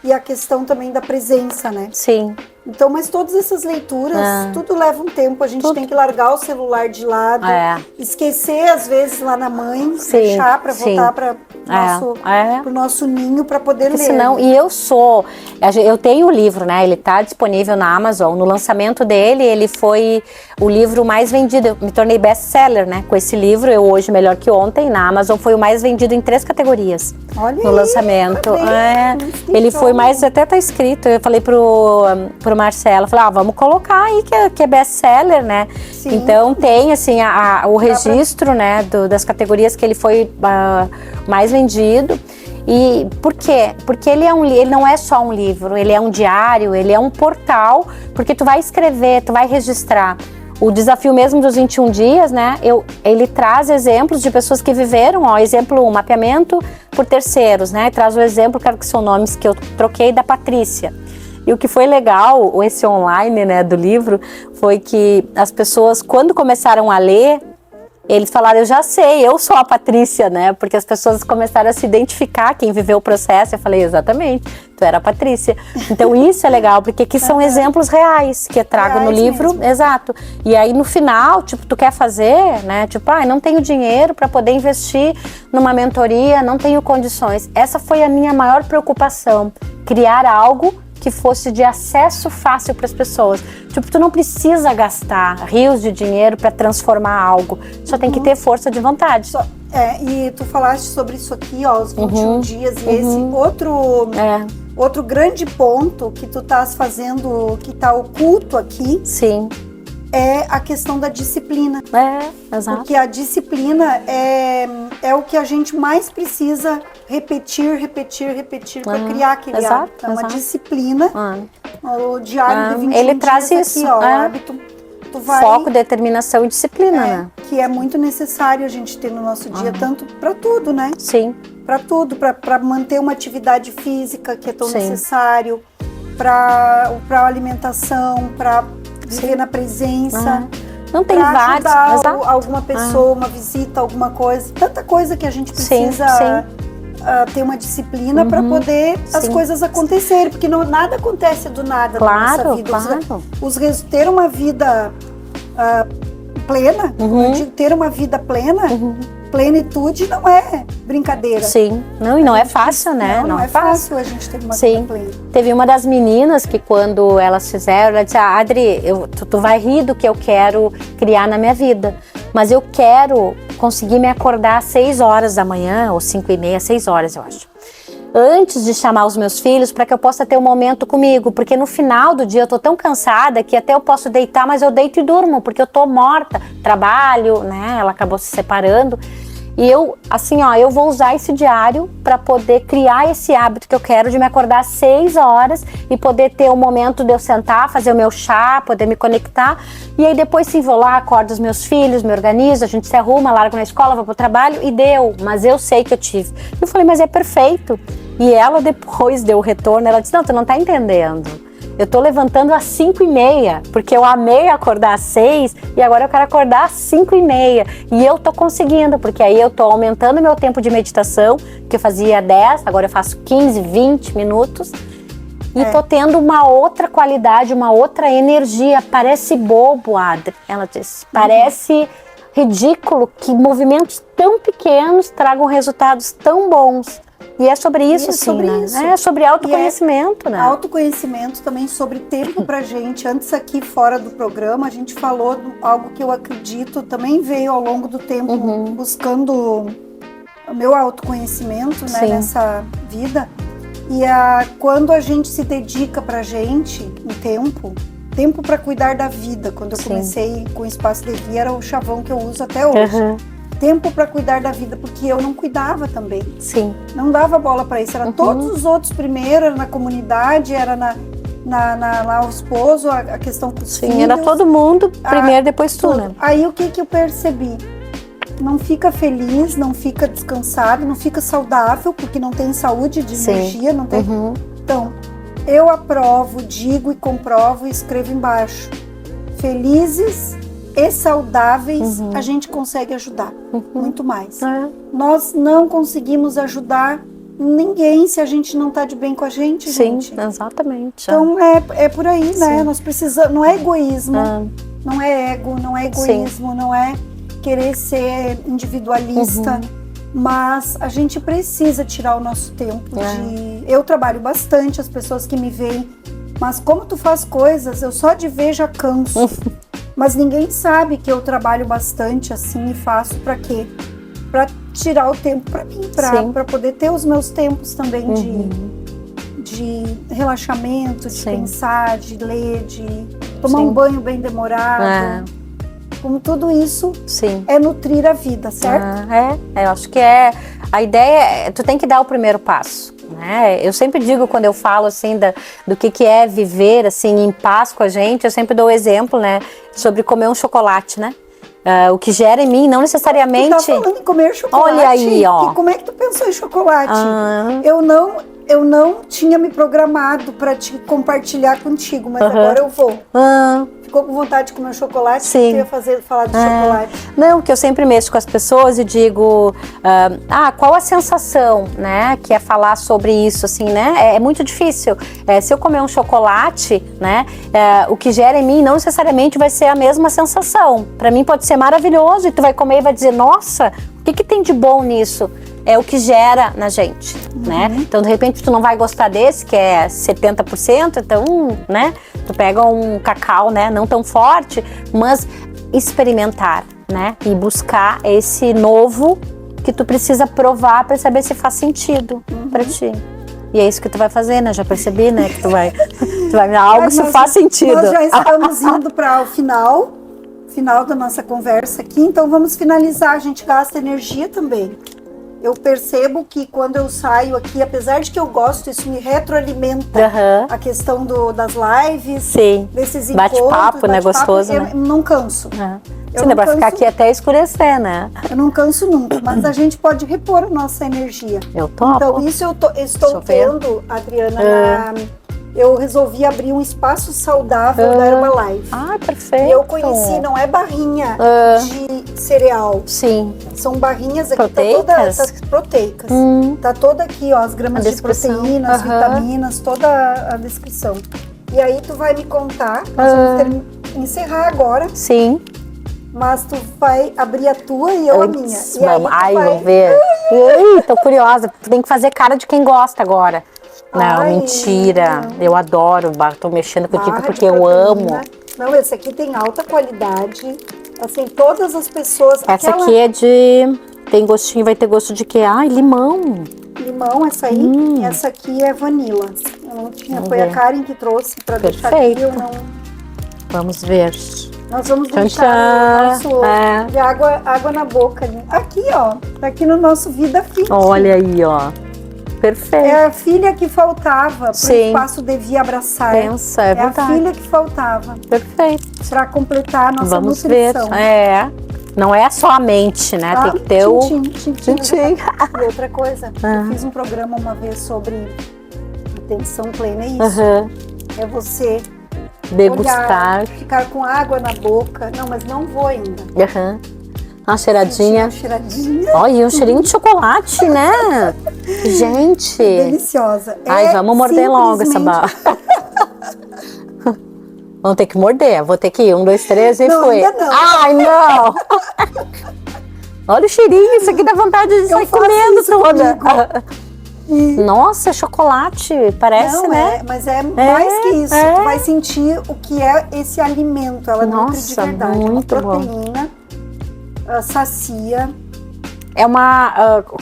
e a questão também da presença, né? Sim. Então, mas todas essas leituras, tudo leva um tempo, a gente tem que largar o celular de lado, esquecer às vezes lá na mãe, deixar para voltar para o nosso ninho para poder ler. Senão, eu tenho o livro, né? Ele tá disponível na Amazon. No lançamento dele, ele foi o livro mais vendido. Eu me tornei best-seller, né? Com esse livro, eu hoje melhor que ontem, na Amazon foi o mais vendido em 3 categorias. Olha no lançamento. Ele foi mais, até tá escrito, eu falei pro Marcelo, falei, vamos colocar aí que é best-seller, né? Sim. Então tem assim o registro, né, das categorias que ele foi mais vendido. E por quê? Porque ele não é só um livro, ele é um diário, ele é um portal, porque tu vai escrever, tu vai registrar. O desafio mesmo dos 21 dias, né? Ele traz exemplos de pessoas que viveram, exemplo, um mapeamento por terceiros, né? Traz o exemplo, quero que são nomes que eu troquei, da Patrícia. E o que foi legal, esse online, né, do livro, foi que as pessoas, quando começaram a ler, eles falaram, eu já sei, eu sou a Patrícia, né? Porque as pessoas começaram a se identificar, quem viveu o processo. Eu falei, exatamente, tu era a Patrícia. Então isso é legal, porque aqui são exemplos reais que eu trago no livro. Mesmo. Exato. E aí no final, tipo, tu quer fazer, né? Tipo, não tenho dinheiro para poder investir numa mentoria, não tenho condições. Essa foi a minha maior preocupação, criar algo que fosse de acesso fácil para as pessoas. Tipo, tu não precisa gastar rios de dinheiro para transformar algo. Só tem que ter força de vontade. E tu falaste sobre isso aqui, ó, os 21 dias. E esse outro grande ponto que tu estás fazendo, que está oculto aqui. Sim. É a questão da disciplina. Exato. Porque a disciplina é o que a gente mais precisa repetir para criar aquele hábito. É uma disciplina. O diário de 21 ele traz dias isso. Aqui, ó, o hábito. Tu vai, foco, determinação e disciplina, né? Que é muito necessário a gente ter no nosso dia, tanto para tudo, né? Sim. Para tudo, para manter uma atividade física que é tão necessário, para alimentação, para viver na presença. Não tem vários. Ajudar alguma pessoa, uma visita, alguma coisa. Tanta coisa que a gente precisa ter uma disciplina para poder as coisas acontecerem. Porque nada acontece do nada na nossa vida. Ter uma vida plena, eu digo, ter uma vida plena, plenitude não é brincadeira. Sim, e não é fácil, né? Não é fácil a gente ter uma vida plena. Teve uma das meninas que quando elas fizeram, ela disse, Adri, tu vai rir do que eu quero criar na minha vida, mas eu quero conseguir me acordar às 6 horas da manhã, ou 5:30, 6 horas eu acho, antes de chamar os meus filhos, para que eu possa ter um momento comigo, porque no final do dia eu tô tão cansada que até eu posso deitar, mas eu deito e durmo, porque eu tô morta, trabalho, né, ela acabou se separando, e eu, assim, eu vou usar esse diário para poder criar esse hábito que eu quero de me acordar às 6 horas e poder ter um momento de eu sentar, fazer o meu chá, poder me conectar, e aí depois sim vou lá, acordo os meus filhos, me organizo, a gente se arruma, largo na escola, vou pro trabalho e deu, mas eu sei que eu tive. Eu falei, mas é perfeito. E ela depois deu o retorno, ela disse, não, tu não tá entendendo. Eu tô levantando às 5:30, porque eu amei acordar às 6 e agora eu quero acordar às 5:30. E eu tô conseguindo, porque aí eu tô aumentando meu tempo de meditação, que eu fazia 10, agora eu faço 15, 20 minutos. E tô tendo uma outra qualidade, uma outra energia. Parece bobo, Adri, ela disse. Parece ridículo que movimentos tão pequenos tragam resultados tão bons. E é sobre isso, sim, né? É sobre autoconhecimento, né? Autoconhecimento também, sobre tempo pra gente. Antes aqui, fora do programa, a gente falou de algo que eu acredito também veio ao longo do tempo buscando o meu autoconhecimento, né, nessa vida. E quando a gente se dedica pra gente um tempo para cuidar da vida. Quando eu comecei com o Espaço de Vie, era o chavão que eu uso até hoje. Tempo para cuidar da vida, porque eu não cuidava também. Sim. Não dava bola para isso. Era todos os outros primeiro, era na comunidade, era lá o esposo, a questão com os filhos. Sim, era todo mundo primeiro, depois tu, né? Aí o que eu percebi? Não fica feliz, não fica descansado, não fica saudável, porque não tem saúde de energia, não tem. Então, eu aprovo, digo e comprovo e escrevo embaixo. Felizes e saudáveis, a gente consegue ajudar muito mais. Nós não conseguimos ajudar ninguém se a gente não tá de bem com a gente, gente. Sim, exatamente. Então é por aí, né? Nós precisamos, não é egoísmo, não é ego, não é egoísmo, não é querer ser individualista, mas a gente precisa tirar o nosso tempo Eu trabalho bastante, as pessoas que me veem, mas como tu faz coisas, eu só de ver já canso. Mas ninguém sabe que eu trabalho bastante assim e faço para quê? Para tirar o tempo para mim, para poder ter os meus tempos também de relaxamento, de pensar, de ler, de tomar um banho bem demorado. Como tudo isso é nutrir a vida, certo? Eu acho que a ideia tu tem que dar o primeiro passo. Né? Eu sempre digo, quando eu falo assim do que é viver assim em paz com a gente, eu sempre dou o exemplo, né, sobre comer um chocolate, né? O que gera em mim, não necessariamente. Tu tá falando em comer chocolate. Olha aí, ó. E como é que tu pensou em chocolate? eu não tinha me programado para te compartilhar contigo, mas agora eu vou. Ficou com vontade de comer um chocolate? Sim. Eu ia falar de chocolate. Não, que eu sempre mexo com as pessoas e digo, qual a sensação, né? Que é falar sobre isso, assim, né? É muito difícil. Se eu comer um chocolate, né? O que gera em mim não necessariamente vai ser a mesma sensação. Para mim pode ser maravilhoso e tu vai comer e vai dizer, nossa, o que tem de bom nisso? É o que gera na gente, né? Então, de repente, tu não vai gostar desse, que é 70%, então, né? Tu pega um cacau, né? Não tão forte, mas experimentar, né? E buscar esse novo que tu precisa provar para saber se faz sentido para ti. E é isso que tu vai fazer, né? Já percebi, né? Que tu vai me dar algo que faz sentido. Nós já estamos indo para o final da nossa conversa aqui, então vamos finalizar. A gente gasta energia também. Eu percebo que quando eu saio aqui, apesar de que eu gosto, isso me retroalimenta a questão das lives, sim, desses encontros. Bate-papo, né? Gostoso, eu né? não canso. Você ainda vai ficar aqui até escurecer, né? Eu não canso nunca, mas a gente pode repor a nossa energia. Eu topo. Então, isso estou tendo, Adriana, eu resolvi abrir um espaço saudável da Herbalife. Perfeito. E eu conheci, não é barrinha de cereal. Sim. São barrinhas aqui, proteicas? Tá proteicas. Tá toda aqui, ó, as gramas de proteínas, vitaminas, toda a descrição. E aí tu vai me contar, nós vamos encerrar agora. Sim. Mas tu vai abrir a tua e eu a minha. E vamos. Vamos ver. Tô curiosa. Tu tem que fazer cara de quem gosta agora. Não, mentira. Não. Eu adoro. Tô mexendo contigo porque eu amo. Não, esse aqui tem alta qualidade. Assim, todas as pessoas... Essa aqui é de... Tem gostinho, vai ter gosto de quê? Limão. Limão, essa aí. E essa aqui é vanila. Eu não tinha. Foi a Karen que trouxe pra deixar aqui. Eu não... Vamos ver. Nós vamos deixar o nosso de água na boca. Aqui, ó. Tá aqui no nosso Vida Fit. Olha aí, ó. Perfeito. É a filha que faltava para o espaço Devia Abraçar. Pensa, é verdade. A filha que faltava. Perfeito. Para completar a nossa nutrição. Vamos ver. Não é só a mente, né? Tem que ter tchim. E outra coisa, eu fiz um programa uma vez sobre atenção plena, é isso. É você degustar. Olhar, ficar com água na boca. Não, mas não vou ainda. Uma cheiradinha. Olha, um cheirinho de chocolate, né? Gente. Deliciosa. Vamos morder logo essa barra. Vamos ter que morder. Vou ter que ir. 1, 2, 3 e foi. Ainda não. Ai, não. Olha o cheirinho. Isso aqui dá vontade de sair comendo toda. Nossa, chocolate. Parece, né? Mas é mais que isso. Tu vai sentir o que é esse alimento. Ela nutre de verdade. Muito uma proteína. Sacia.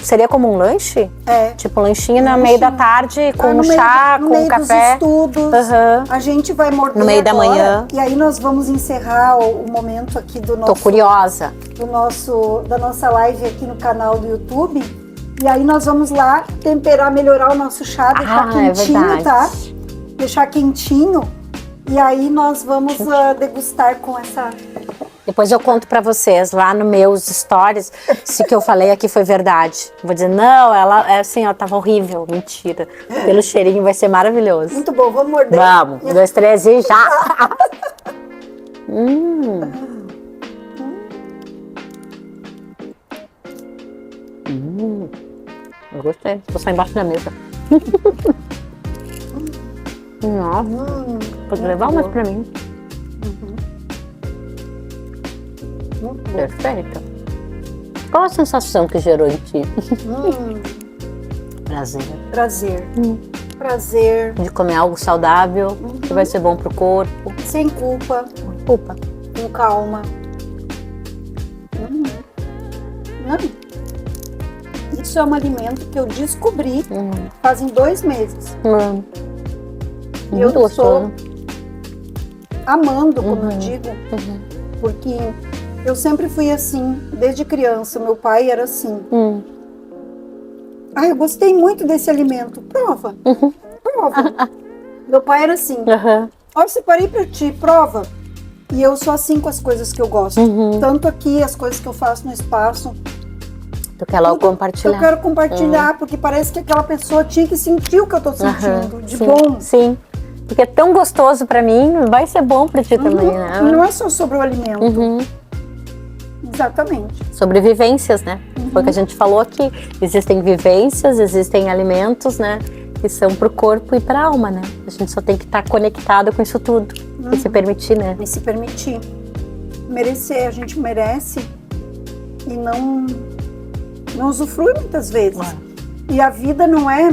Seria como um lanche? Tipo um lanchinho no meio da tarde, com um chá, com um café. No meio dos estudos, a gente vai morder no meio da manhã. E aí nós vamos encerrar o momento aqui do nosso... Tô curiosa. Da nossa live aqui no canal do YouTube. E aí nós vamos lá temperar, melhorar o nosso chá, deixar quentinho, tá? Deixar quentinho. E aí nós vamos degustar com essa... Depois eu conto pra vocês lá nos meus stories se o que eu falei aqui foi verdade. Vou dizer, não, ela assim, ó, tava horrível. Mentira. Pelo cheirinho vai ser maravilhoso. Muito bom, vamos morder. Vamos, 1, 2, 3 e já. Eu gostei. Tô só embaixo da mesa. Nossa. Pode levar umas pra mim. Perfeito. Qual a sensação que gerou em ti? Prazer. De comer algo saudável, que vai ser bom pro corpo. Sem culpa. Com calma. Isso é um alimento que eu descobri fazem 2 meses. E eu estou amando, como eu digo, porque eu sempre fui assim, desde criança. Meu pai era assim. Eu gostei muito desse alimento. Prova. Meu pai era assim. Olha, eu separei pra ti, prova. E eu sou assim com as coisas que eu gosto. Tanto aqui, as coisas que eu faço no espaço. Tu quer logo compartilhar. Eu quero compartilhar, porque parece que aquela pessoa tinha que sentir o que eu tô sentindo, de sim, bom. Sim, porque é tão gostoso pra mim, vai ser bom pra ti também, né? E não é só sobre o alimento. Exatamente. Sobre vivências, né? Foi o que a gente falou aqui. Existem vivências, existem alimentos, né? Que são pro corpo e pra alma, né? A gente só tem que estar conectado com isso tudo. E se permitir, né? E se permitir. Merecer, a gente merece e não usufrui muitas vezes. E a vida não é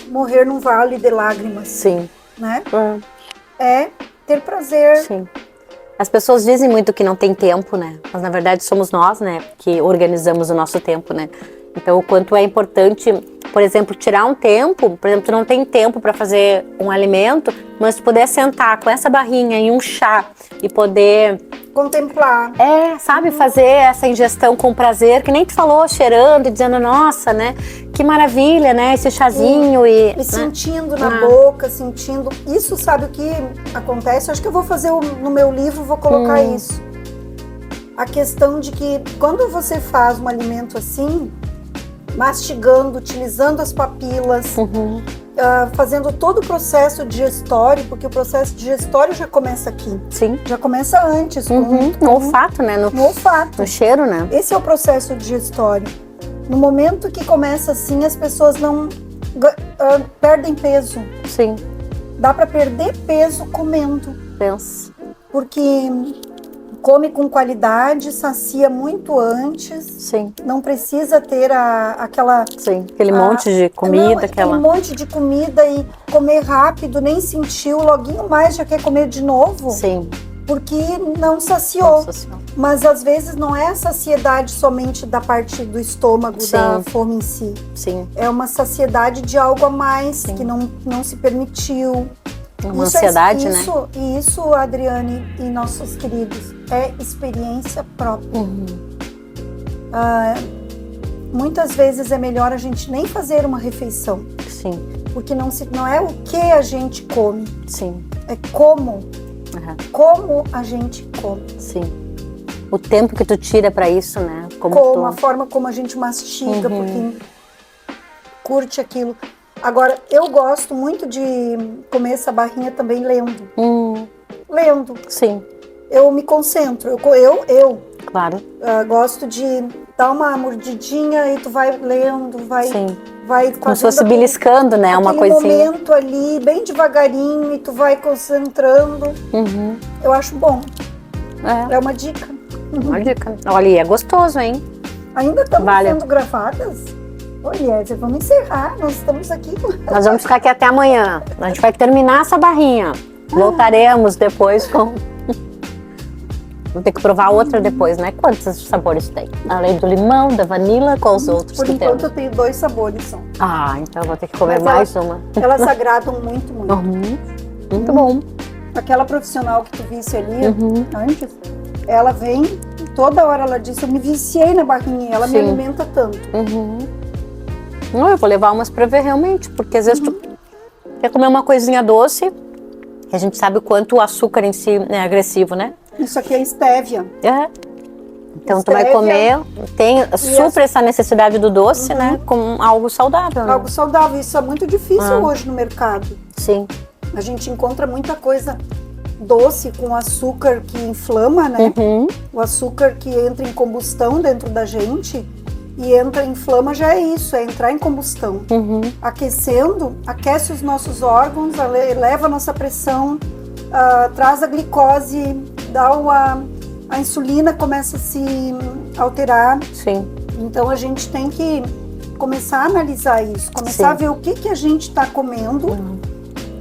morrer num vale de lágrimas. Sim. Né? É ter prazer. Sim. As pessoas dizem muito que não tem tempo, né? Mas na verdade somos nós, né? Que organizamos o nosso tempo, né? Então o quanto é importante, por exemplo, tirar um tempo. Por exemplo, tu não tem tempo para fazer um alimento, mas tu puder sentar com essa barrinha em um chá e poder contemplar. Sabe, fazer essa ingestão com prazer, que nem tu falou, cheirando e dizendo, nossa, né? Que maravilha, né? Esse chazinho e né? Sentindo na boca, sentindo. Isso, sabe o que acontece? Acho que eu vou fazer no meu livro, vou colocar isso. A questão de que quando você faz um alimento assim, mastigando, utilizando as papilas, fazendo todo o processo digestório, porque o processo digestório já começa aqui. Sim. Já começa antes. No olfato, né? No olfato. No cheiro, né? Esse é o processo digestório. No momento que começa assim, as pessoas não perdem peso. Sim. Dá para perder peso comendo. Pensa. Porque come com qualidade, sacia muito antes. Sim. Não precisa ter aquela... Sim, aquele monte de comida. Aquele monte de comida e comer rápido, nem sentiu, loguinho mais já quer comer de novo. Sim. Porque não saciou. Mas às vezes não é a saciedade somente da parte do estômago, da fome em si. Sim. É uma saciedade de algo a mais que não se permitiu. Uma ansiedade, né? E isso, Adriane e nossos queridos, é experiência própria. Muitas vezes é melhor a gente nem fazer uma refeição. Sim. Porque não é o que a gente come. Sim. É como. Como a gente come. Sim. O tempo que tu tira pra isso, né? A forma como a gente mastiga, porque curte aquilo. Agora, eu gosto muito de comer essa barrinha também lendo. Lendo. Sim. Eu me concentro. Claro. Gosto de dar uma mordidinha e tu vai lendo, vai como se fosse beliscando, né? Uma coisinha. Momento ali, bem devagarinho, e tu vai concentrando. Eu acho bom. É uma dica. Uma dica. Olha, e é gostoso, hein? Ainda estamos sendo gravadas? Olha, vamos encerrar, nós estamos aqui. Nós vamos ficar aqui até amanhã. A gente vai terminar essa barrinha. Voltaremos depois com... Vou ter que provar outra depois, né? Quantos sabores tem? Além do limão, da vanila, qual os outros Por que enquanto temos? eu tenho 2 sabores só. Então eu vou ter que comer mais uma. Elas agradam muito. Muito bom. Aquela profissional que tu visse ali antes, ela vem, toda hora ela disse, eu me viciei na barrinha, ela me alimenta tanto. Não, eu vou levar umas pra ver realmente, porque às vezes tu quer comer uma coisinha doce, e a gente sabe o quanto o açúcar em si é agressivo, né? Isso aqui é estévia. Então tu vai comer, supra essa necessidade do doce, né? Com algo saudável. Né? Algo saudável, isso é muito difícil hoje no mercado. Sim. A gente encontra muita coisa doce com açúcar que inflama, né? O açúcar que entra em combustão dentro da gente. E inflama já é isso, é entrar em combustão. Aquecendo, aquece os nossos órgãos, eleva a nossa pressão, traz a glicose, a insulina começa a se alterar. Sim. Então a gente tem que começar a analisar isso, começar a ver o que a gente está comendo,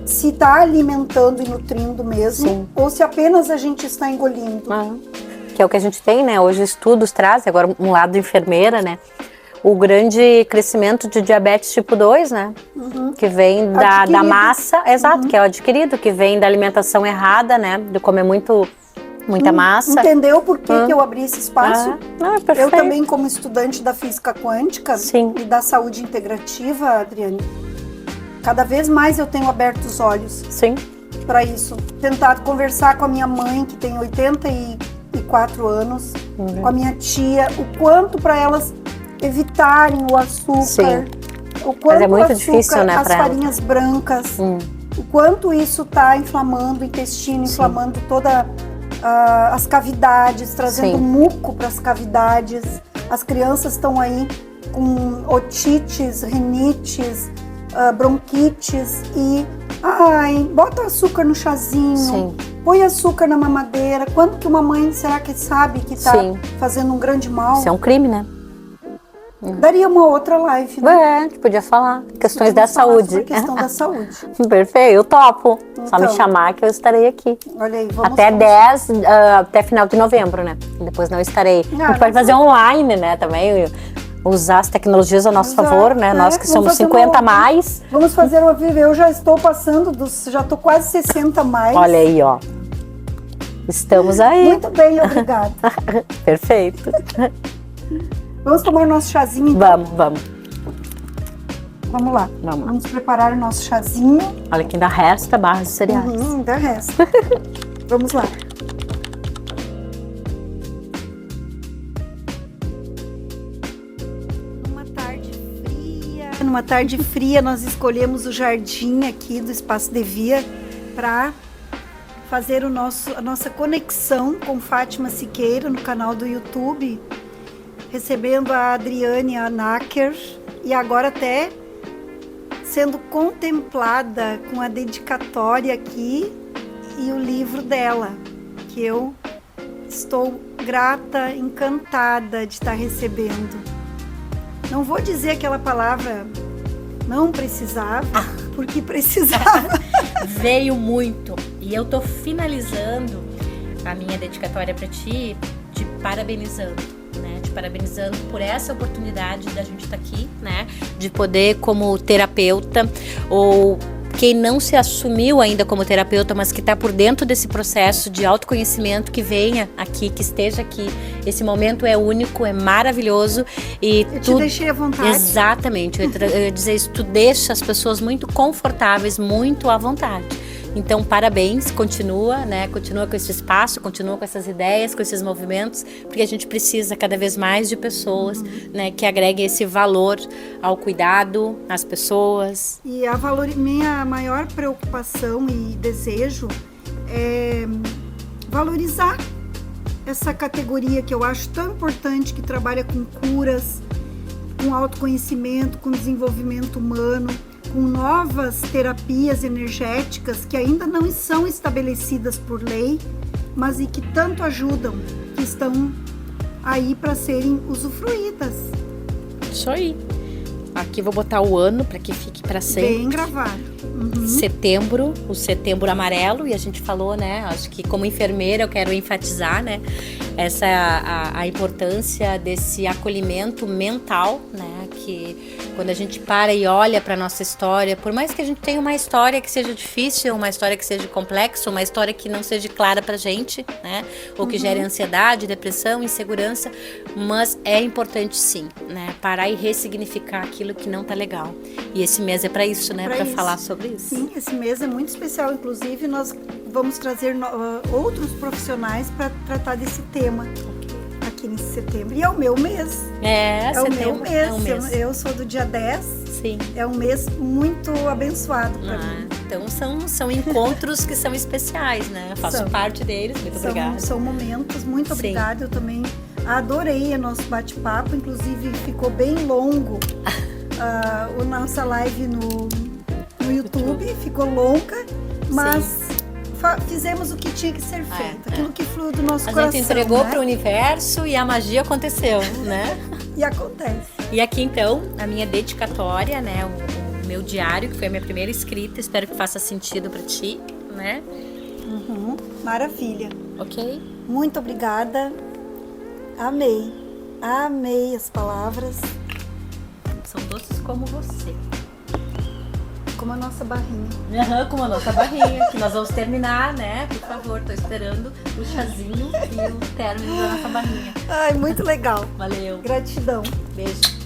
se está alimentando e nutrindo mesmo, ou se apenas a gente está engolindo. Que é o que a gente tem, né? Hoje estudos trazem, agora um lado enfermeira, né? O grande crescimento de diabetes tipo 2, né? Que vem da massa, que é o adquirido, que vem da alimentação errada, né? De comer muita massa. Entendeu por que eu abri esse espaço? Perfeito. Eu também, como estudante da física quântica e da saúde integrativa, Adriane, cada vez mais eu tenho aberto os olhos para isso. Tentado conversar com a minha mãe, que tem 84 anos, com a minha tia, o quanto para elas evitarem o açúcar. Sim. O quanto Mas é muito o açúcar, difícil, né, as pra ela. farinhas brancas, o quanto isso está inflamando o intestino, inflamando toda as cavidades, trazendo Sim. muco para as cavidades. As crianças estão aí com otites, rinites, bronquites e bota açúcar no chazinho, Sim. põe açúcar na mamadeira. Quando que uma mãe, será que sabe que está Sim. fazendo um grande mal? Isso é um crime, né? Daria uma outra live, né? É, a gente podia falar. Questões da Vamos falar saúde. sobre a questão da saúde. Perfeito, eu topo. Só me Então. chamar que eu estarei aqui. Olha aí, vamos... Até até final de novembro, né? Depois não estarei. A gente pode fazer online, né, também. Usar as tecnologias a nosso favor, né? Nós que vamos somos fazer 50 a mais. Vamos fazer uma viva. Eu já estou passando já estou quase 60 a mais. Olha aí, ó. Estamos aí. Muito bem, obrigada. Perfeito. Vamos tomar o nosso chazinho, então? Vamos. Vamos lá. Vamos lá. Vamos preparar o nosso chazinho. Olha que ainda resta barras de cereais. Ainda resta. Vamos lá. Numa tarde fria, nós escolhemos o jardim aqui do Espaço Devia para fazer a nossa conexão com Fátima Siqueira no canal do YouTube, recebendo a Adriane Anacker e agora até sendo contemplada com a dedicatória aqui e o livro dela, que eu estou grata, encantada de estar recebendo. Não vou dizer aquela palavra não precisava, porque precisava. Veio muito. E eu tô finalizando a minha dedicatória para ti, te parabenizando, né? Te parabenizando por essa oportunidade da gente estar aqui, né? De poder, como terapeuta, ou quem não se assumiu ainda como terapeuta, mas que está por dentro desse processo de autoconhecimento, que venha aqui, que esteja aqui. Esse momento é único, é maravilhoso. E eu te deixei à vontade. Exatamente, eu ia dizer isso, tu deixa as pessoas muito confortáveis, muito à vontade. Então, parabéns, continua, né? Continua com esse espaço, continua com essas ideias, com esses movimentos, porque a gente precisa cada vez mais de pessoas, né, que agreguem esse valor ao cuidado, às pessoas. E minha maior preocupação e desejo é valorizar essa categoria que eu acho tão importante, que trabalha com curas, com autoconhecimento, com desenvolvimento humano, com novas terapias energéticas que ainda não são estabelecidas por lei, mas e que tanto ajudam, que estão aí para serem usufruídas. Isso aí. Aqui vou botar o ano para que fique para sempre. Bem gravado. Setembro, o Setembro Amarelo, e a gente falou, né? Acho que como enfermeira eu quero enfatizar, né? Essa a importância desse acolhimento mental, né? Que quando a gente para e olha para nossa história, por mais que a gente tenha uma história que seja difícil, uma história que seja complexa, uma história que não seja clara pra gente, né? Ou que gere ansiedade, depressão, insegurança, mas é importante sim, né? Parar e ressignificar aquilo que não tá legal. E esse mês é para isso, né? Para falar sobre isso. Sim, esse mês é muito especial. Inclusive, nós vamos trazer outros profissionais para tratar desse tema aqui nesse setembro. E é o meu mês. É o meu mês. É um mês. Eu sou do dia 10. Sim. É um mês muito abençoado para mim. Então são encontros que são especiais, né? Eu faço parte deles. Muito obrigada. São momentos. Muito obrigada. Eu também adorei o nosso bate-papo. Inclusive, ficou bem longo a nossa live no YouTube. Ficou longa, mas fizemos o que tinha que ser feito. Aquilo que fluiu do nosso coração. A gente entregou, né? para o universo e a magia aconteceu, né? E acontece. E aqui, então, a minha dedicatória, né? O meu diário, que foi a minha primeira escrita. Espero que faça sentido para ti, né? Maravilha. Ok? Muito obrigada. Amei. Amei as palavras. São doces como você. Como a nossa barrinha. Como a nossa barrinha, que nós vamos terminar, né? Por favor, tô esperando o chazinho e o término da nossa barrinha. Ai, muito legal. Valeu. Gratidão. Beijo.